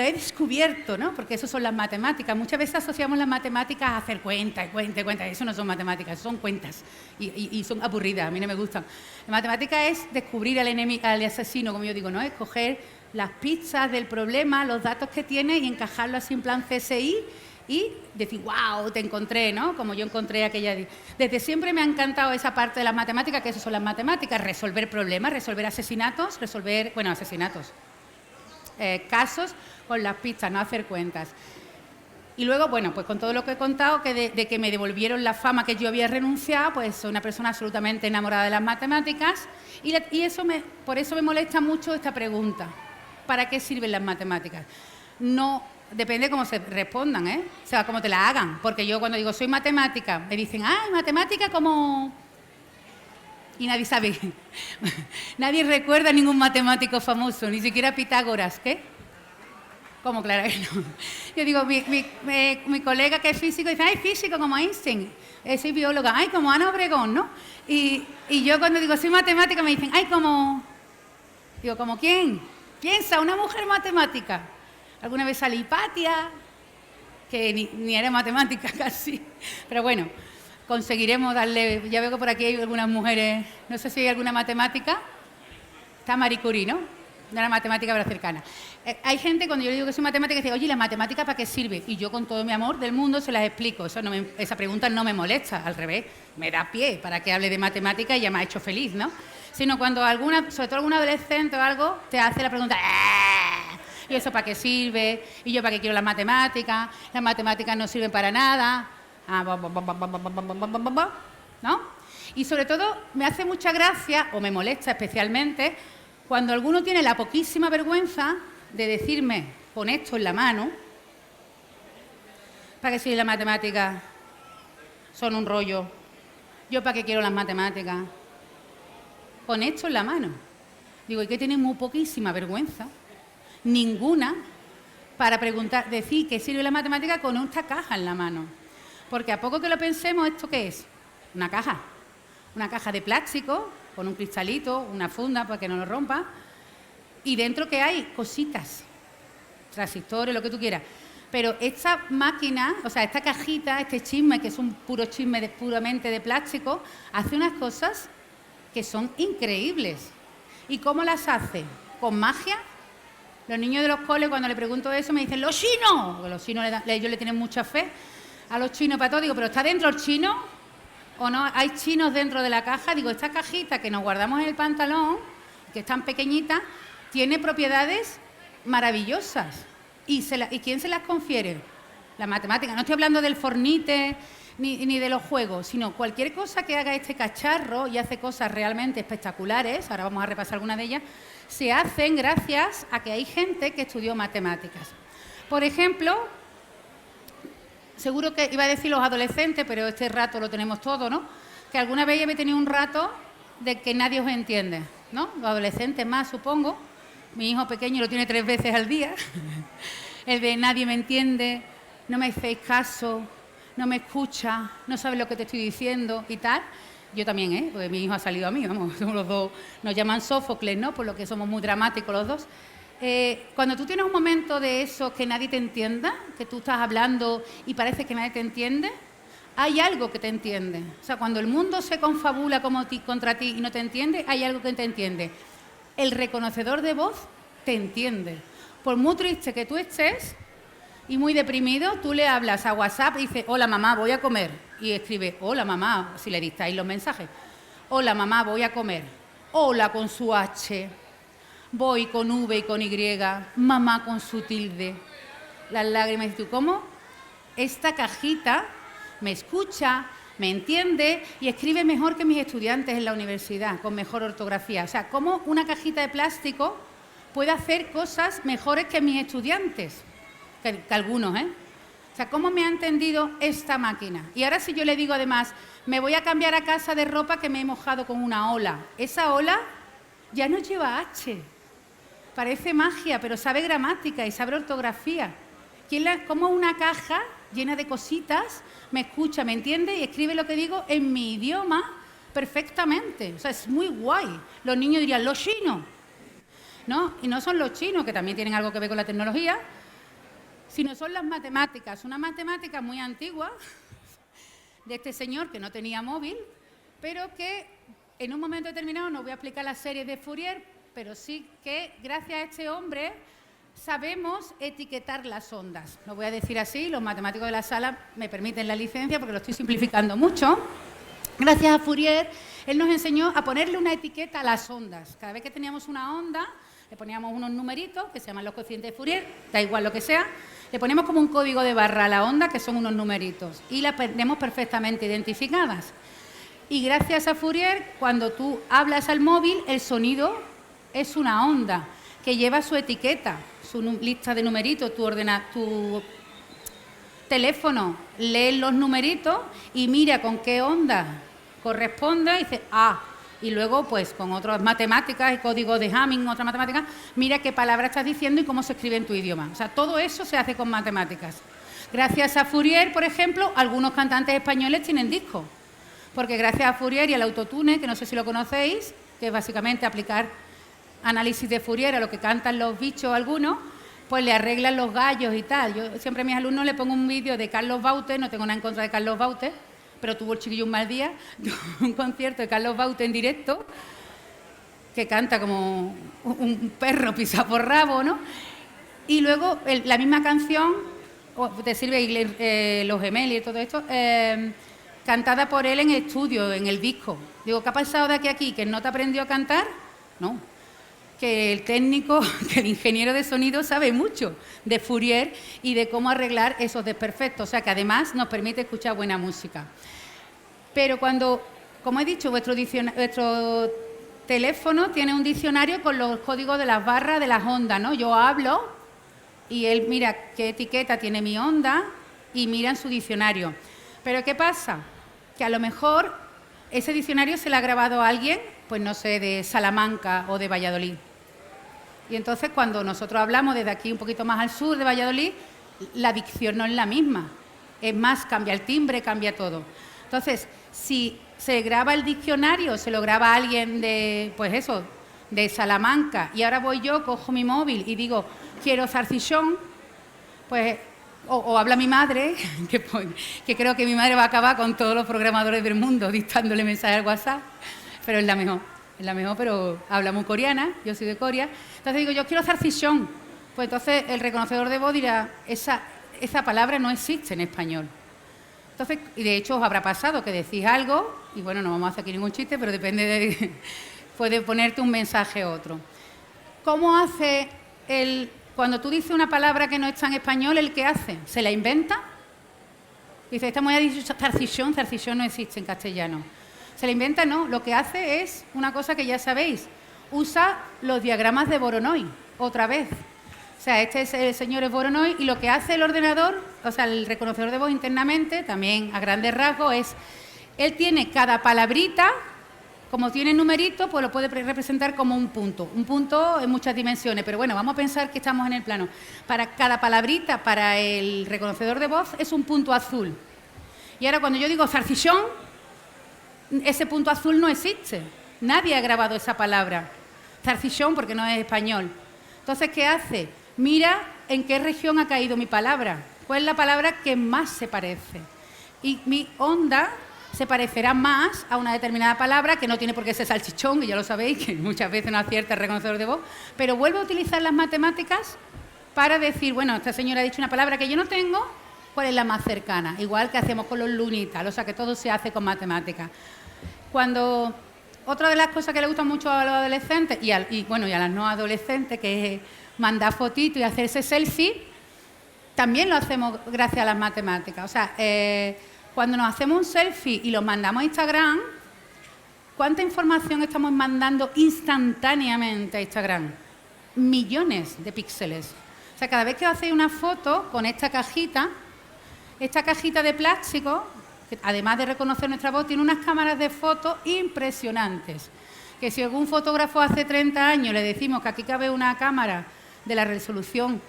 [SPEAKER 1] he descubierto, ¿no? Porque eso son las matemáticas. Muchas veces asociamos las matemáticas a hacer cuentas. Eso no son matemáticas, son cuentas. Y son aburridas, a mí no me gustan. La matemática es descubrir al asesino, como yo digo, ¿no? Es coger las pistas del problema, los datos que tiene y encajarlo así en plan CSI y decir, wow, te encontré, ¿no? Como yo encontré aquella... Desde siempre me ha encantado esa parte de las matemáticas, que eso son las matemáticas, resolver problemas, resolver asesinatos, casos con las pistas, no hacer cuentas. Y luego, bueno, pues con todo lo que he contado, que de que me devolvieron la fama que yo había renunciado, pues soy una persona absolutamente enamorada de las matemáticas y por eso me molesta mucho esta pregunta. ¿Para qué sirven las matemáticas? No, depende cómo se respondan, ¿eh? O sea, cómo te la hagan. Porque yo cuando digo soy matemática, me dicen, ¡ay, matemática como...! Y nadie sabe. Nadie recuerda a ningún matemático famoso, ni siquiera Pitágoras, ¿qué? ¿Cómo? Claro que no. Yo digo, mi colega que es físico dice, ¡ay, físico como Einstein! Soy bióloga, ¡ay, como Ana Obregón!, ¿no? Y yo cuando digo soy matemática me dicen, ¡ay, como...! Digo, ¿como quién? Piensa, una mujer matemática. Alguna vez sale Hipatia, que ni era matemática casi. Pero bueno, conseguiremos darle... Ya veo que por aquí hay algunas mujeres... No sé si hay alguna matemática. Está Marie Curie, ¿no? No era matemática, pero cercana. Hay gente, cuando yo le digo que soy matemática, que dice, oye, ¿la matemática para qué sirve? Y yo con todo mi amor del mundo se las explico. Esa pregunta no me molesta, al revés. Me da pie para que hable de matemática y ya me ha hecho feliz, ¿no? Sino cuando sobre todo algún adolescente o algo, te hace la pregunta, ¿y eso para qué sirve? ¿Y yo para qué quiero las matemáticas no sirven para nada, ¿no? Y sobre todo me hace mucha gracia, o me molesta especialmente, cuando alguno tiene la poquísima vergüenza de decirme, con esto en la mano, ¿para qué sirve la matemática? Son un rollo. ¿Yo para qué quiero las matemáticas? Con esto en la mano. Digo, ¿y qué tiene muy poquísima vergüenza? Ninguna, para decir que sirve la matemática con esta caja en la mano. Porque a poco que lo pensemos, ¿esto qué es? Una caja. Una caja de plástico, con un cristalito, una funda para que no lo rompa. Y dentro, ¿qué hay? Cositas. Transistores, lo que tú quieras. Pero esta máquina, o sea, esta cajita, este chisme, que es un puro chisme puramente de plástico, hace unas cosas que son increíbles. ¿Y cómo las hace? ¿Con magia? Los niños de los coles, cuando le pregunto eso, me dicen, ¡los chinos! Porque los chinos, ellos le tienen mucha fe a los chinos para todo. Digo, ¿pero está dentro el chino? ¿O no? ¿Hay chinos dentro de la caja? Digo, esta cajita que nos guardamos en el pantalón, que es tan pequeñita, tiene propiedades maravillosas. ¿Y quién se las confiere? La matemática. No estoy hablando del Fornite ni de los juegos, sino cualquier cosa que haga este cacharro, y hace cosas realmente espectaculares, ahora vamos a repasar algunas de ellas, se hacen gracias a que hay gente que estudió matemáticas. Por ejemplo, seguro que iba a decir los adolescentes, pero este rato lo tenemos todo, ¿no? Que alguna vez habéis tenido un rato de que nadie os entiende, ¿no? Los adolescentes más, supongo. Mi hijo pequeño lo tiene 3 veces al día. El de nadie me entiende, no me hacéis caso, no me escucha, no sabes lo que te estoy diciendo y tal. Yo también, ¿eh? Porque mi hijo ha salido a mí, vamos, somos los dos, nos llaman Sófocles, ¿no? Por lo que somos muy dramáticos los dos. Cuando tú tienes un momento de eso que nadie te entienda, que tú estás hablando y parece que nadie te entiende, hay algo que te entiende. O sea, cuando el mundo se confabula contra ti y no te entiende, hay algo que te entiende. El reconocedor de voz te entiende. Por muy triste que tú estés y muy deprimido, tú le hablas a WhatsApp y dices, hola mamá, voy a comer. Y escribe, hola mamá, si le dictáis los mensajes. Hola mamá, voy a comer. Hola con su H. Voy con V y con Y. Mamá con su tilde. Las lágrimas. ¿Y tú cómo? Esta cajita me escucha, me entiende y escribe mejor que mis estudiantes en la universidad, con mejor ortografía. O sea, cómo una cajita de plástico puede hacer cosas mejores que mis estudiantes. que algunos, ¿eh? O sea, ¿cómo me ha entendido esta máquina? Y ahora si yo le digo además, me voy a cambiar a casa de ropa que me he mojado con una ola. Esa ola ya no lleva H. Parece magia, pero sabe gramática y sabe ortografía. ¿Cómo una caja llena de cositas me escucha, me entiende y escribe lo que digo en mi idioma perfectamente? O sea, es muy guay. Los niños dirían, los chinos. ¿No? Y no son los chinos, que también tienen algo que ver con la tecnología, sino son las matemáticas. Una matemática muy antigua de este señor que no tenía móvil, pero que en un momento determinado, no voy a explicar las series de Fourier, pero sí que gracias a este hombre sabemos etiquetar las ondas. Lo voy a decir así, los matemáticos de la sala me permiten la licencia porque lo estoy simplificando mucho. Gracias a Fourier, él nos enseñó a ponerle una etiqueta a las ondas. Cada vez que teníamos una onda, le poníamos unos numeritos, que se llaman los cocientes de Fourier, da igual lo que sea, le ponemos como un código de barra a la onda, que son unos numeritos, y las tenemos perfectamente identificadas. Y gracias a Fourier, cuando tú hablas al móvil, el sonido es una onda que lleva su etiqueta, su lista de numeritos, tu teléfono lee los numeritos y mira con qué onda corresponde y dice y luego pues con otras matemáticas y códigos de Hamming, otras matemáticas, mira qué palabra estás diciendo y cómo se escribe en tu idioma. O sea, todo eso se hace con matemáticas. Gracias a Fourier, por ejemplo, algunos cantantes españoles tienen discos, porque gracias a Fourier y al autotune, que no sé si lo conocéis, que es básicamente aplicar análisis de Fourier a lo que cantan los bichos algunos, pues le arreglan los gallos y tal. Yo siempre a mis alumnos le pongo un vídeo de Carlos Baute, no tengo nada en contra de Carlos Baute, pero tuvo el chiquillo un mal día, un concierto de Carlos Baute en directo, que canta como un perro pisado por rabo, ¿no? Y luego la misma canción, te sirve Los Gemelos y todo esto, cantada por él en estudio, en el disco. Digo, ¿qué ha pasado de aquí a aquí? ¿Que no te aprendió a cantar? No. Que el técnico, que el ingeniero de sonido sabe mucho de Fourier y de cómo arreglar esos desperfectos, o sea que además nos permite escuchar buena música. Pero cuando, como he dicho, vuestro teléfono tiene un diccionario con los códigos de las barras de las ondas, ¿no? Yo hablo y él mira qué etiqueta tiene mi onda y mira en su diccionario. Pero ¿qué pasa? Que a lo mejor ese diccionario se lo ha grabado a alguien, pues no sé, de Salamanca o de Valladolid. Y entonces cuando nosotros hablamos desde aquí un poquito más al sur de Valladolid, la dicción no es la misma. Es más, cambia el timbre, cambia todo. Entonces, si se graba el diccionario, se lo graba alguien de, pues eso, de Salamanca, y ahora voy yo, cojo mi móvil y digo, quiero zarcillón, pues, o habla mi madre, que creo que mi madre va a acabar con todos los programadores del mundo dictándole mensajes al WhatsApp, pero es la mejor, pero habla muy coreana, yo soy de Corea. Entonces digo, yo quiero zarcillón. Pues entonces el reconocedor de voz dirá, esa palabra no existe en español. Entonces, y de hecho os habrá pasado que decís algo, y bueno, no vamos a hacer aquí ningún chiste, pero depende de... puede ponerte un mensaje u otro. ¿Cómo hace cuando tú dices una palabra que no está en español, el qué hace? ¿Se la inventa? Dice, esta mujer ha dicho zarcillón no existe en castellano. Se la inventa, no. Lo que hace es una cosa que ya sabéis. Usa los diagramas de Voronoi, otra vez. O sea, este es el señor Voronoi y lo que hace el ordenador, o sea, el reconocedor de voz internamente, también a grandes rasgos, es... Él tiene cada palabrita, como tiene numerito, pues lo puede representar como un punto. Un punto en muchas dimensiones, pero bueno, vamos a pensar que estamos en el plano. Para cada palabrita, para el reconocedor de voz, es un punto azul. Y ahora cuando yo digo zarcillón, ese punto azul no existe. Nadie ha grabado esa palabra. Zarcillón porque no es español. Entonces, ¿qué hace? Mira en qué región ha caído mi palabra. ¿Cuál es la palabra que más se parece? Y mi onda se parecerá más a una determinada palabra que no tiene por qué ser salchichón, que ya lo sabéis, que muchas veces no acierta el reconocedor de voz, pero vuelve a utilizar las matemáticas para decir, bueno, esta señora ha dicho una palabra que yo no tengo, ¿cuál es la más cercana? Igual que hacemos con los lunitas, o sea que todo se hace con matemáticas. Otra de las cosas que le gusta mucho a los adolescentes y a las no adolescentes, que es mandar fotitos y hacerse selfie, también lo hacemos gracias a las matemáticas. O sea, cuando nos hacemos un selfie y lo mandamos a Instagram, ¿cuánta información estamos mandando instantáneamente a Instagram? Millones de píxeles. O O sea, cada vez que os hacéis una foto con esta cajita de plástico, que además de reconocer nuestra voz, tiene unas cámaras de fotos impresionantes. Que si algún fotógrafo hace 30 años le decimos que aquí cabe una cámara de la resolución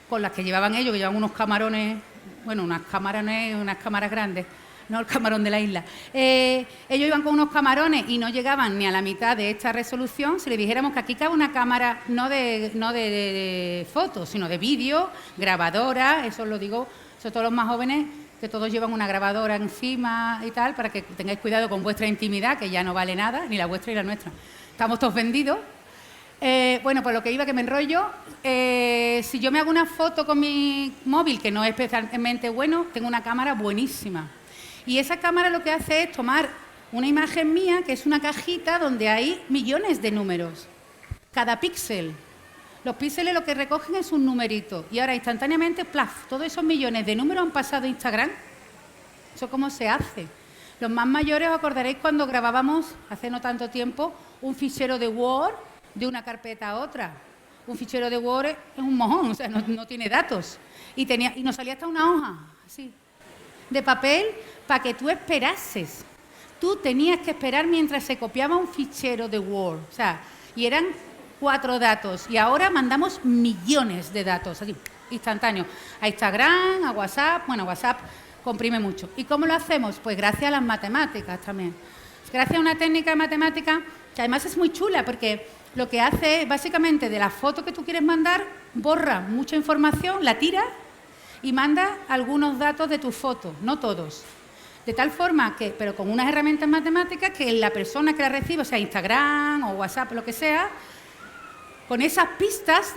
[SPEAKER 1] con las que llevaban ellos, que llevaban unos camarones, bueno, unas cámaras grandes, no el camarón de la isla. Ellos iban con unos camarones y no llegaban ni a la mitad de esta resolución. Si le dijéramos que aquí cabe una cámara no de fotos, sino de vídeo, grabadora, eso lo digo, sobre todo los más jóvenes, que todos llevan una grabadora encima y tal, para que tengáis cuidado con vuestra intimidad, que ya no vale nada, ni la vuestra ni la nuestra. Estamos todos vendidos. Bueno, pues lo que iba, que me enrollo, si yo me hago una foto con mi móvil, que no es especialmente bueno, tengo una cámara buenísima. Y esa cámara lo que hace es tomar una imagen mía, que es una cajita donde hay millones de números. Cada píxel. Los píxeles lo que recogen es un numerito. Y ahora instantáneamente, ¡plaf!, todos esos millones de números han pasado a Instagram. ¿Eso cómo se hace? Los más mayores os acordaréis cuando grabábamos, hace no tanto tiempo, un fichero de Word de una carpeta a otra. Un fichero de Word es un mojón, o sea, no tiene datos. Y nos salía hasta una hoja, así, de papel, para que tú esperases. Tú tenías que esperar mientras se copiaba un fichero de Word. O sea, y eran 4 datos. Y ahora mandamos millones de datos, así, instantáneos. A Instagram, a WhatsApp. Bueno, WhatsApp comprime mucho. ¿Y cómo lo hacemos? Pues gracias a las matemáticas también. Gracias a una técnica de matemática que además es muy chula, porque lo que hace es, básicamente, de la foto que tú quieres mandar, borra mucha información, la tira y manda algunos datos de tu foto, no todos. De tal forma que, pero con unas herramientas matemáticas, que la persona que la recibe, o sea, Instagram o WhatsApp, lo que sea, con esas pistas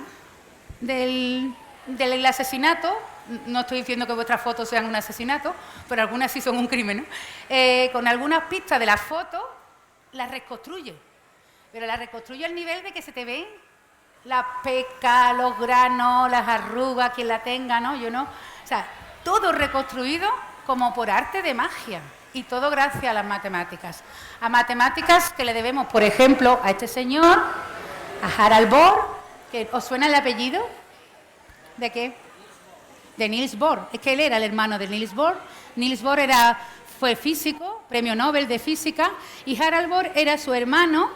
[SPEAKER 1] del asesinato, no estoy diciendo que vuestras fotos sean un asesinato, pero algunas sí son un crimen, ¿no? Con algunas pistas de la foto, las reconstruye. Pero las reconstruye al nivel de que se te ven las pecas, los granos, las arrugas, quien la tenga, ¿no? Yo no. O sea, todo reconstruido como por arte de magia. Y todo gracias a las matemáticas. A matemáticas que le debemos, por ejemplo, a este señor, a Harald Bohr, que ¿os suena el apellido? ¿De qué? De Niels Bohr. Es que él era el hermano de Niels Bohr. Niels Bohr fue físico, premio Nobel de física, y Harald Bohr era su hermano,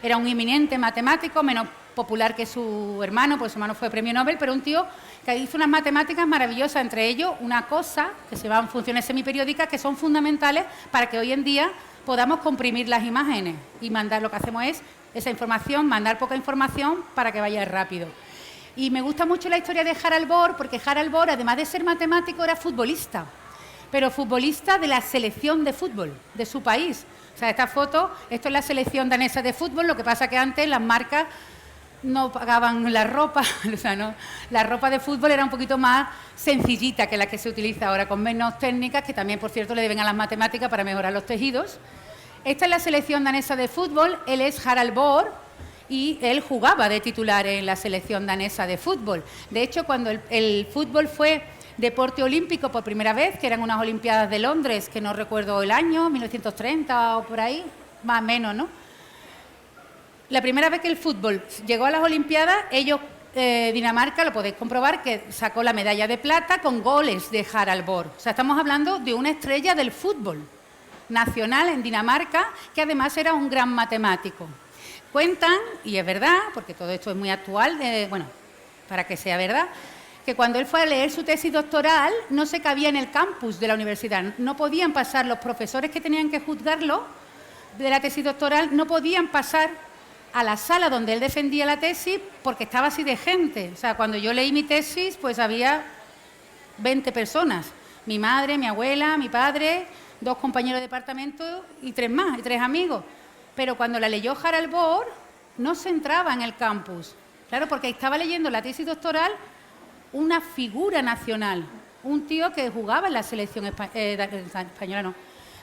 [SPEAKER 1] era un eminente matemático, menos popular que su hermano, porque su hermano fue premio Nobel, pero un tío que hizo unas matemáticas maravillosas, entre ellos una cosa que se llaman funciones semiperiódicas, que son fundamentales para que hoy en día podamos comprimir las imágenes y mandar. Lo que hacemos es esa información, mandar poca información para que vaya rápido. Y me gusta mucho la historia de Harald Bohr, porque Harald Bohr, además de ser matemático, era futbolista, pero futbolista de la selección de fútbol de su país. O sea, esta foto, esto es la selección danesa de fútbol, lo que pasa que antes las marcas no pagaban la ropa, o sea, no, la ropa de fútbol era un poquito más sencillita que la que se utiliza ahora, con menos técnicas, que también, por cierto, le deben a las matemáticas para mejorar los tejidos. Esta es la selección danesa de fútbol, él es Harald Bohr y él jugaba de titular en la selección danesa de fútbol. De hecho, cuando el fútbol fue deporte olímpico por primera vez, que eran unas Olimpiadas de Londres, que no recuerdo el año, 1930 o por ahí, más o menos, ¿no? La primera vez que el fútbol llegó a las Olimpiadas, ellos, Dinamarca, lo podéis comprobar, que sacó la medalla de plata con goles de Harald Bohr. O sea, estamos hablando de una estrella del fútbol nacional en Dinamarca, que además era un gran matemático. Cuentan, y es verdad, porque todo esto es muy actual, bueno, para que sea verdad, que cuando él fue a leer su tesis doctoral no se cabía en el campus de la universidad. No podían pasar, los profesores que tenían que juzgarlo de la tesis doctoral, no podían pasar a la sala donde él defendía la tesis porque estaba así de gente. O sea, cuando yo leí mi tesis, pues había 20 personas. Mi madre, mi abuela, mi padre, 2 compañeros de departamento y 3 más, y 3 amigos. Pero cuando la leyó Harald Bohr, no se entraba en el campus. Claro, porque estaba leyendo la tesis doctoral una figura nacional, un tío que jugaba en la selección española, no,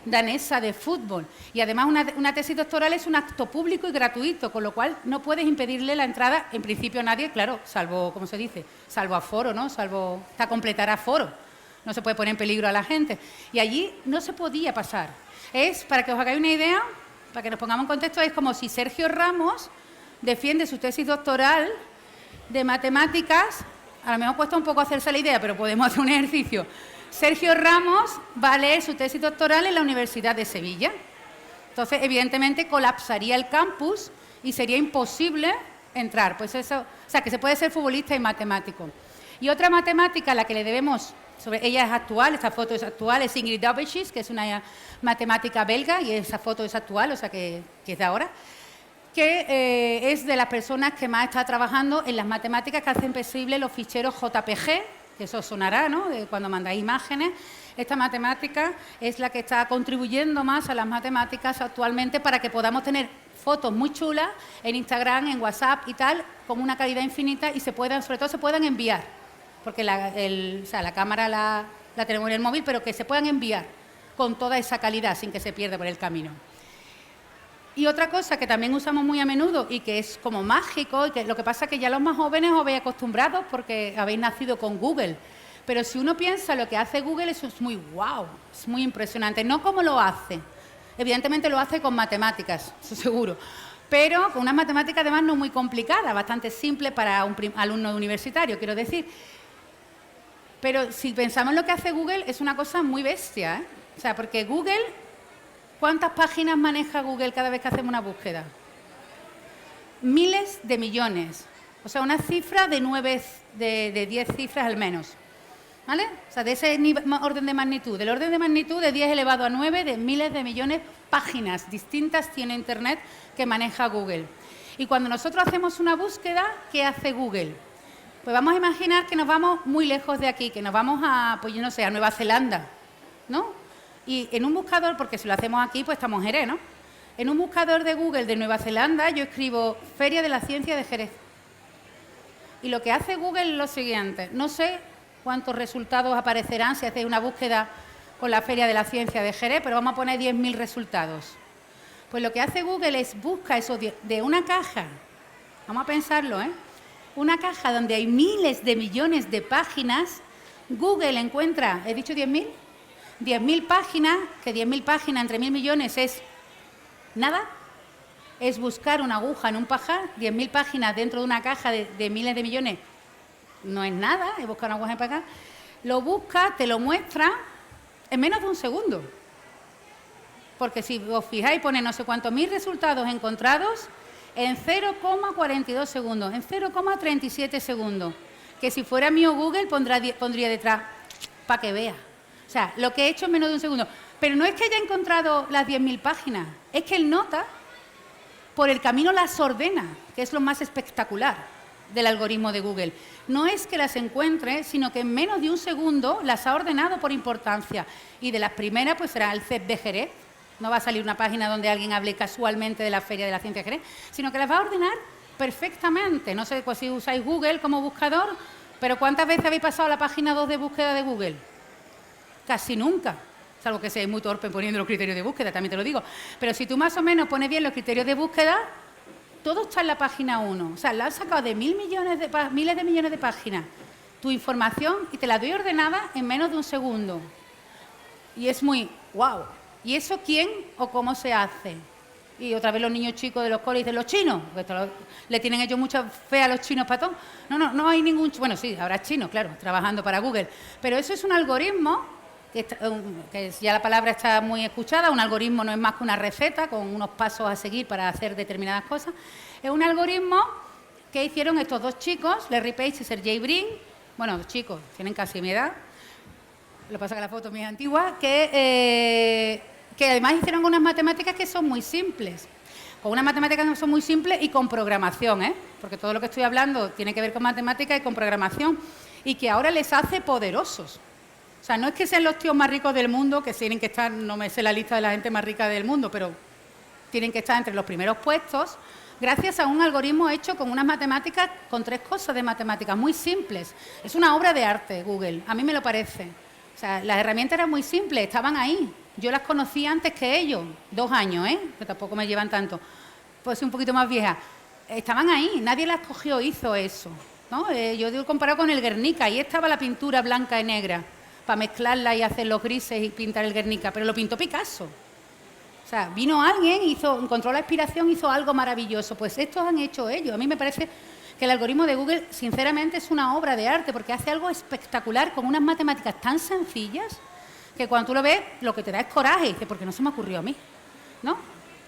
[SPEAKER 1] danesa de fútbol. Y además una tesis doctoral es un acto público y gratuito, con lo cual no puedes impedirle la entrada, en principio a nadie, claro, salvo, ¿cómo se dice? Salvo aforo, ¿no? Salvo hasta completar aforo. No se puede poner en peligro a la gente. Y allí no se podía pasar. Es, para que os hagáis una idea, para que nos pongamos en contexto, es como si Sergio Ramos defiende su tesis doctoral de matemáticas a lo mejor cuesta un poco hacerse la idea, pero podemos hacer un ejercicio. Sergio Ramos va a leer su tesis doctoral en la Universidad de Sevilla. Entonces, evidentemente, colapsaría el campus y sería imposible entrar. Pues eso, o sea, que se puede ser futbolista y matemático. Y otra matemática a la que le debemos, ella es actual, esta foto es actual, es Ingrid Daubechies, que es una matemática belga, y esa foto es actual, o sea, que es de ahora, que es de las personas que más está trabajando en las matemáticas que hacen posible los ficheros JPG, que eso sonará, ¿no?, cuando mandáis imágenes. Esta matemática es la que está contribuyendo más a las matemáticas actualmente para que podamos tener fotos muy chulas en Instagram, en WhatsApp y tal, con una calidad infinita y sobre todo se puedan enviar, porque la cámara la tenemos en el móvil, pero que se puedan enviar con toda esa calidad sin que se pierda por el camino. Y otra cosa que también usamos muy a menudo y que es como mágico, y que lo que pasa es que ya los más jóvenes os veis acostumbrados porque habéis nacido con Google, pero si uno piensa lo que hace Google, eso es muy wow, es muy impresionante. No cómo lo hace, evidentemente lo hace con matemáticas, eso seguro, pero con unas matemáticas además no muy complicadas, bastante simple para un alumno universitario, quiero decir. Pero si pensamos en lo que hace Google, es una cosa muy bestia, ¿eh? O sea, porque Google, ¿cuántas páginas maneja Google cada vez que hacemos una búsqueda? Miles de millones. O sea, una cifra de 10 cifras al menos. ¿Vale? O sea, de ese orden de magnitud. Del orden de magnitud de 10 elevado a 9, de miles de millones de páginas distintas tiene Internet que maneja Google. Y cuando nosotros hacemos una búsqueda, ¿qué hace Google? Pues vamos a imaginar que nos vamos muy lejos de aquí, que nos vamos a, pues yo no sé, a Nueva Zelanda, ¿no? Y en un buscador, porque si lo hacemos aquí, pues estamos en Jerez, ¿no? En un buscador de Google de Nueva Zelanda, yo escribo Feria de la Ciencia de Jerez. Y lo que hace Google es lo siguiente. No sé cuántos resultados aparecerán si hacéis una búsqueda con la Feria de la Ciencia de Jerez, pero vamos a poner 10.000 resultados. Pues lo que hace Google es busca eso de una caja. Vamos a pensarlo, ¿eh? Una caja donde hay miles de millones de páginas. Google encuentra, ¿he dicho 10.000? 10.000 páginas, que 10.000 páginas entre 1.000 millones es nada, es buscar una aguja en un pajar. 10.000 páginas dentro de una caja de miles de millones no es nada, es buscar una aguja en un pajar. Lo busca, te lo muestra en menos de un segundo. Porque si os fijáis, pone no sé cuántos mil resultados encontrados en 0,42 segundos, en 0,37 segundos. Que si fuera mío Google pondría detrás, para que vea. O sea, lo que he hecho en menos de un segundo. Pero no es que haya encontrado las 10.000 páginas, es que él nota, por el camino las ordena, que es lo más espectacular del algoritmo de Google. No es que las encuentre, sino que en menos de un segundo las ha ordenado por importancia. Y de las primeras, pues será el CEP de Jerez. No va a salir una página donde alguien hable casualmente de la Feria de la Ciencia de Jerez, sino que las va a ordenar perfectamente. No sé pues, si usáis Google como buscador, pero ¿cuántas veces habéis pasado a la página 2 de búsqueda de Google? Casi nunca, salvo que seáis muy torpe poniendo los criterios de búsqueda, también te lo digo. Pero si tú más o menos pones bien los criterios de búsqueda, todo está en la página 1. O sea, la has sacado de miles de millones de páginas, tu información, y te la doy ordenada en menos de un segundo. Y es muy wow. ¿Y eso quién o cómo se hace? Y otra vez los niños chicos de los coles dicen, los chinos, le tienen ellos mucha fe a los chinos para todo. No hay ningún... Bueno, sí, habrá chinos, claro, trabajando para Google. Pero eso es un algoritmo, que ya la palabra está muy escuchada. Un algoritmo no es más que una receta con unos pasos a seguir para hacer determinadas cosas. Es un algoritmo que hicieron estos dos chicos, Larry Page y Sergey Brin. Bueno, los chicos tienen casi mi edad. Lo que pasa es que la foto es muy antigua, que además hicieron unas matemáticas que son muy simples. Con unas matemáticas que son muy simples y con programación, ¿eh? Porque todo lo que estoy hablando tiene que ver con matemáticas y con programación, y que ahora les hace poderosos. O sea, no es que sean los tíos más ricos del mundo, que tienen que estar, no me sé la lista de la gente más rica del mundo, pero tienen que estar entre los primeros puestos, gracias a un algoritmo hecho con unas matemáticas, con 3 cosas de matemáticas muy simples. Es una obra de arte, Google, a mí me lo parece. O sea, las herramientas eran muy simples, estaban ahí. Yo las conocí antes que ellos, 2 años, que tampoco me llevan tanto. Pues un poquito más vieja. Estaban ahí, nadie las cogió, hizo eso, ¿no? Yo digo comparado con el Guernica, ahí estaba la pintura blanca y negra, para mezclarla y hacer los grises y pintar el Guernica, pero lo pintó Picasso. O sea, vino alguien, encontró la inspiración, hizo algo maravilloso. Pues estos han hecho ellos. A mí me parece que el algoritmo de Google, sinceramente, es una obra de arte, porque hace algo espectacular con unas matemáticas tan sencillas que cuando tú lo ves, lo que te da es coraje. Y dices, ¿por qué no se me ocurrió a mí? ¿No?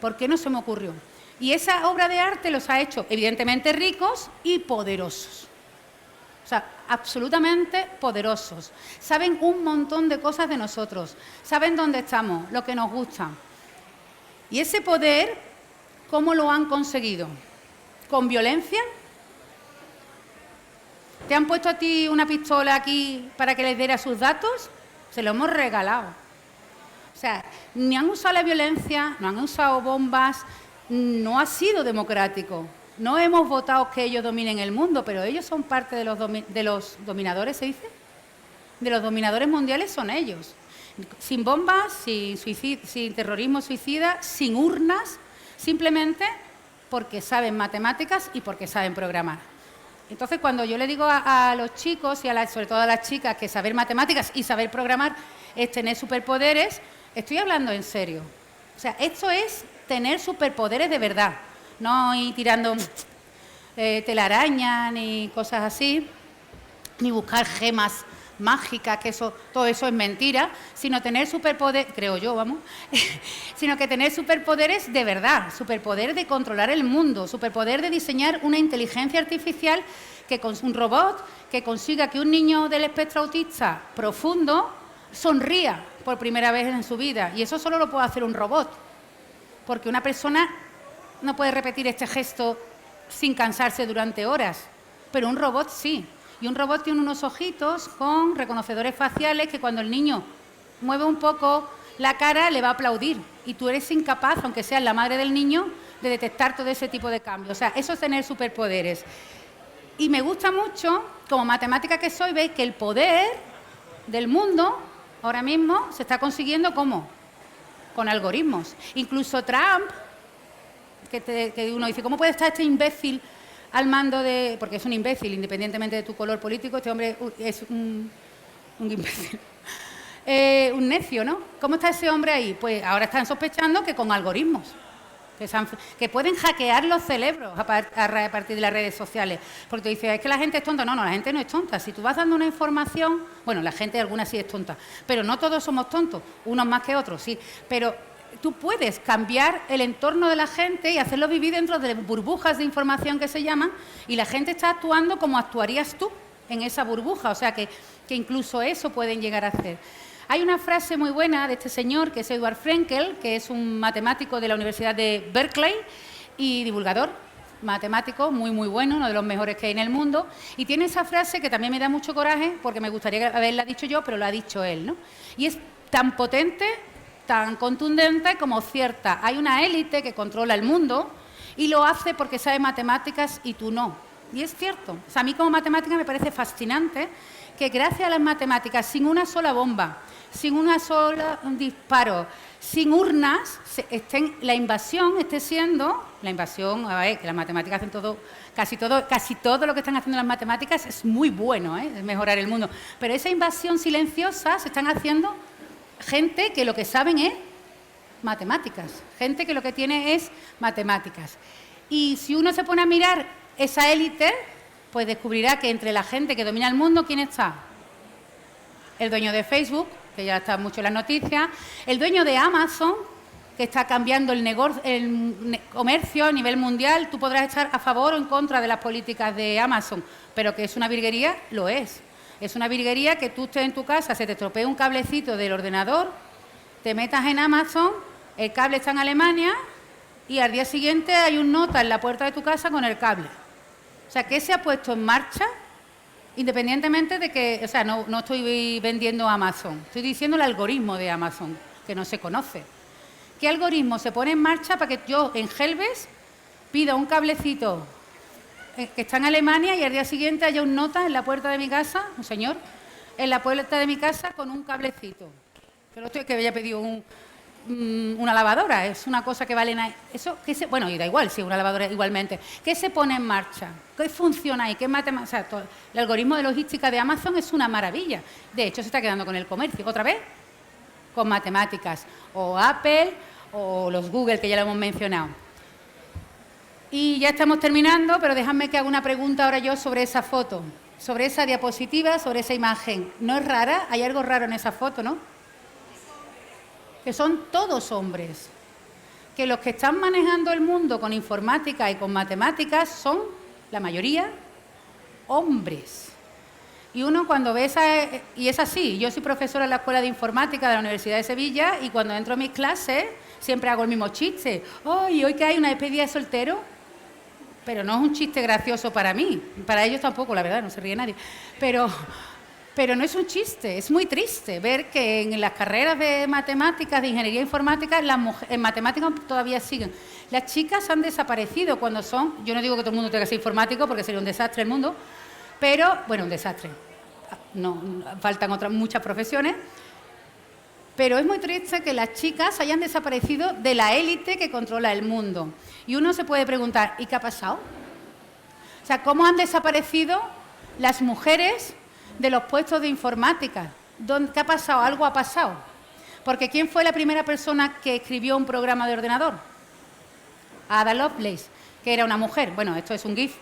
[SPEAKER 1] ¿Por qué no se me ocurrió? Y esa obra de arte los ha hecho, evidentemente, ricos y poderosos. O sea, absolutamente poderosos. Saben un montón de cosas de nosotros. Saben dónde estamos, lo que nos gusta. Y ese poder, ¿cómo lo han conseguido? ¿Con violencia? ¿Te han puesto a ti una pistola aquí para que les diera sus datos? Se lo hemos regalado. O sea, ni han usado la violencia, no han usado bombas, no ha sido democrático. No hemos votado que ellos dominen el mundo, pero ellos son parte de los dominadores, ¿se dice? De los dominadores mundiales son ellos. Sin bombas, sin terrorismo suicida, sin urnas, simplemente porque saben matemáticas y porque saben programar. Entonces, cuando yo le digo a los chicos y sobre todo a las chicas que saber matemáticas y saber programar es tener superpoderes, estoy hablando en serio. O sea, esto es tener superpoderes de verdad. No ir tirando telaraña ni cosas así, ni buscar gemas mágicas, que todo eso es mentira, sino tener superpoderes, creo yo, vamos, sino que tener superpoderes de verdad, superpoder de controlar el mundo, superpoder de diseñar una inteligencia artificial un robot que consiga que un niño del espectro autista profundo sonría por primera vez en su vida. Y eso solo lo puede hacer un robot, porque una persona no puede repetir este gesto sin cansarse durante horas, pero un robot sí. Y un robot tiene unos ojitos con reconocedores faciales que cuando el niño mueve un poco la cara le va a aplaudir. Y tú eres incapaz, aunque seas la madre del niño, de detectar todo ese tipo de cambios. O sea, eso es tener superpoderes. Y me gusta mucho, como matemática que soy, veis que el poder del mundo ahora mismo se está consiguiendo ¿cómo? Con algoritmos. Incluso Trump, que uno dice, ¿cómo puede estar este imbécil al mando de...? Porque es un imbécil, independientemente de tu color político, este hombre es un imbécil. Un necio, ¿no? ¿Cómo está ese hombre ahí? Pues ahora están sospechando que con algoritmos, que pueden hackear los cerebros a partir de las redes sociales. Porque tú dices, es que la gente es tonta. No, la gente no es tonta. Si tú vas dando una información... Bueno, la gente alguna sí es tonta, pero no todos somos tontos, unos más que otros, sí. Pero tú puedes cambiar el entorno de la gente y hacerlo vivir dentro de burbujas de información que se llaman, y la gente está actuando como actuarías tú en esa burbuja. O sea, que incluso eso pueden llegar a hacer. Hay una frase muy buena de este señor, que es Edward Frenkel, que es un matemático de la Universidad de Berkeley y divulgador matemático muy, muy bueno, uno de los mejores que hay en el mundo, y tiene esa frase que también me da mucho coraje, porque me gustaría haberla dicho yo, pero lo ha dicho él, ¿no? Y es tan potente, tan contundente como cierta. Hay una élite que controla el mundo y lo hace porque sabe matemáticas y tú no. Y es cierto. O sea, a mí como matemática me parece fascinante que gracias a las matemáticas, sin una sola bomba, sin una sola disparo, sin urnas, la invasión esté siendo... La invasión, a ver, que las matemáticas hacen todo, casi todo lo que están haciendo las matemáticas es muy bueno, es mejorar el mundo. Pero esa invasión silenciosa se están haciendo gente que lo que saben es matemáticas, gente que lo que tiene es matemáticas. Y si uno se pone a mirar esa élite, pues descubrirá que entre la gente que domina el mundo, ¿quién está? El dueño de Facebook, que ya está mucho en las noticias, el dueño de Amazon, que está cambiando el comercio a nivel mundial. Tú podrás estar a favor o en contra de las políticas de Amazon, pero que es una virguería, lo es. Es una virguería que tú estés en tu casa, se te estropee un cablecito del ordenador, te metas en Amazon, el cable está en Alemania y al día siguiente hay un nota en la puerta de tu casa con el cable. O sea, ¿qué se ha puesto en marcha? Independientemente de que, o sea, no estoy vendiendo Amazon, estoy diciendo el algoritmo de Amazon, que no se conoce. ¿Qué algoritmo se pone en marcha para que yo en Helves pida un cablecito que está en Alemania y al día siguiente haya un nota en la puerta de mi casa, un señor, en la puerta de mi casa con un cablecito? Pero esto es que haya pedido una lavadora, es una cosa que vale... Eso, bueno, y da igual si es una lavadora igualmente. ¿Qué se pone en marcha? ¿Qué funciona ahí? O sea, el algoritmo de logística de Amazon es una maravilla. De hecho, se está quedando con el comercio. ¿Otra vez? Con matemáticas. O Apple o los Google, que ya lo hemos mencionado. Y ya estamos terminando, pero dejadme que haga una pregunta ahora yo sobre esa foto, sobre esa diapositiva, sobre esa imagen. ¿No es rara? Hay algo raro en esa foto, ¿no? Que son todos hombres. Que los que están manejando el mundo con informática y con matemáticas son, la mayoría, hombres. Y uno cuando ve esa... Y es así, yo soy profesora en la Escuela de Informática de la Universidad de Sevilla y cuando entro a mis clases siempre hago el mismo chiste. ¡Ay, hoy que hay una despedida de soltero! Pero no es un chiste gracioso para mí, para ellos tampoco, la verdad, no se ríe nadie. Pero no es un chiste, es muy triste ver que en las carreras de matemáticas, de ingeniería informática, en matemáticas todavía siguen. Las chicas han desaparecido cuando son... Yo no digo que todo el mundo tenga que ser informático porque sería un desastre el mundo, pero, bueno, un desastre. No, faltan otras muchas profesiones. Pero es muy triste que las chicas hayan desaparecido de la élite que controla el mundo. Y uno se puede preguntar, ¿y qué ha pasado? O sea, ¿cómo han desaparecido las mujeres de los puestos de informática? ¿Qué ha pasado? Algo ha pasado. Porque ¿quién fue la primera persona que escribió un programa de ordenador? Ada Lovelace, que era una mujer. Bueno, esto es un GIF.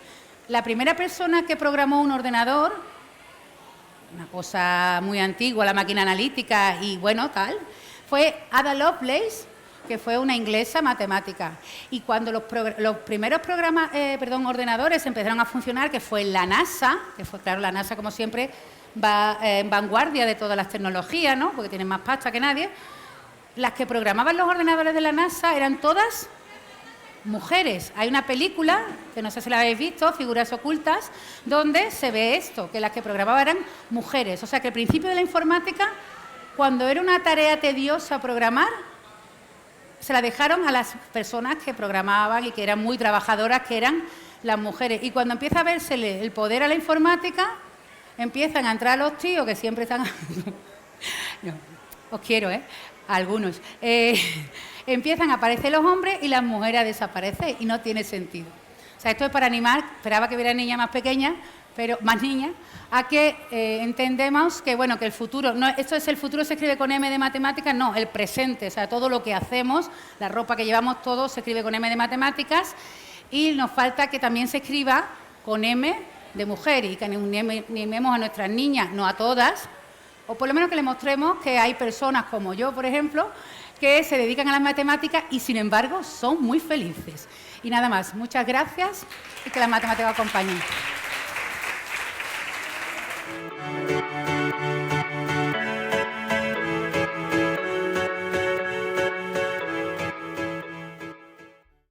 [SPEAKER 1] La primera persona que programó un ordenador, una cosa muy antigua, la máquina analítica y bueno, tal, fue Ada Lovelace, que fue una inglesa matemática. Y cuando los primeros ordenadores empezaron a funcionar, que fue la NASA, que fue, claro, la NASA como siempre va en vanguardia de todas las tecnologías, ¿no? Porque tienen más pasta que nadie. Las que programaban los ordenadores de la NASA eran todas mujeres. Hay una película, que no sé si la habéis visto, Figuras ocultas, donde se ve esto, que las que programaban eran mujeres. O sea que al principio de la informática, cuando era una tarea tediosa programar, se la dejaron a las personas que programaban y que eran muy trabajadoras, que eran las mujeres. Y cuando empieza a vérsele el poder a la informática, empiezan a entrar los tíos, que siempre están... No, os quiero, algunos. Empiezan a aparecer los hombres y las mujeres a desaparecer y no tiene sentido. O sea, esto es para animar, esperaba que hubiera niñas más pequeñas, pero más niñas, a que entendemos que, bueno, que el futuro, no, esto es el futuro se escribe con M de matemáticas, no, el presente, o sea, todo lo que hacemos, la ropa que llevamos todos se escribe con M de matemáticas y nos falta que también se escriba con M de mujer y que animemos a nuestras niñas, no a todas, o por lo menos que les mostremos que hay personas como yo, por ejemplo, que se dedican a las matemáticas y, sin embargo, son muy felices. Y nada más, muchas gracias y que las matemáticas acompañen.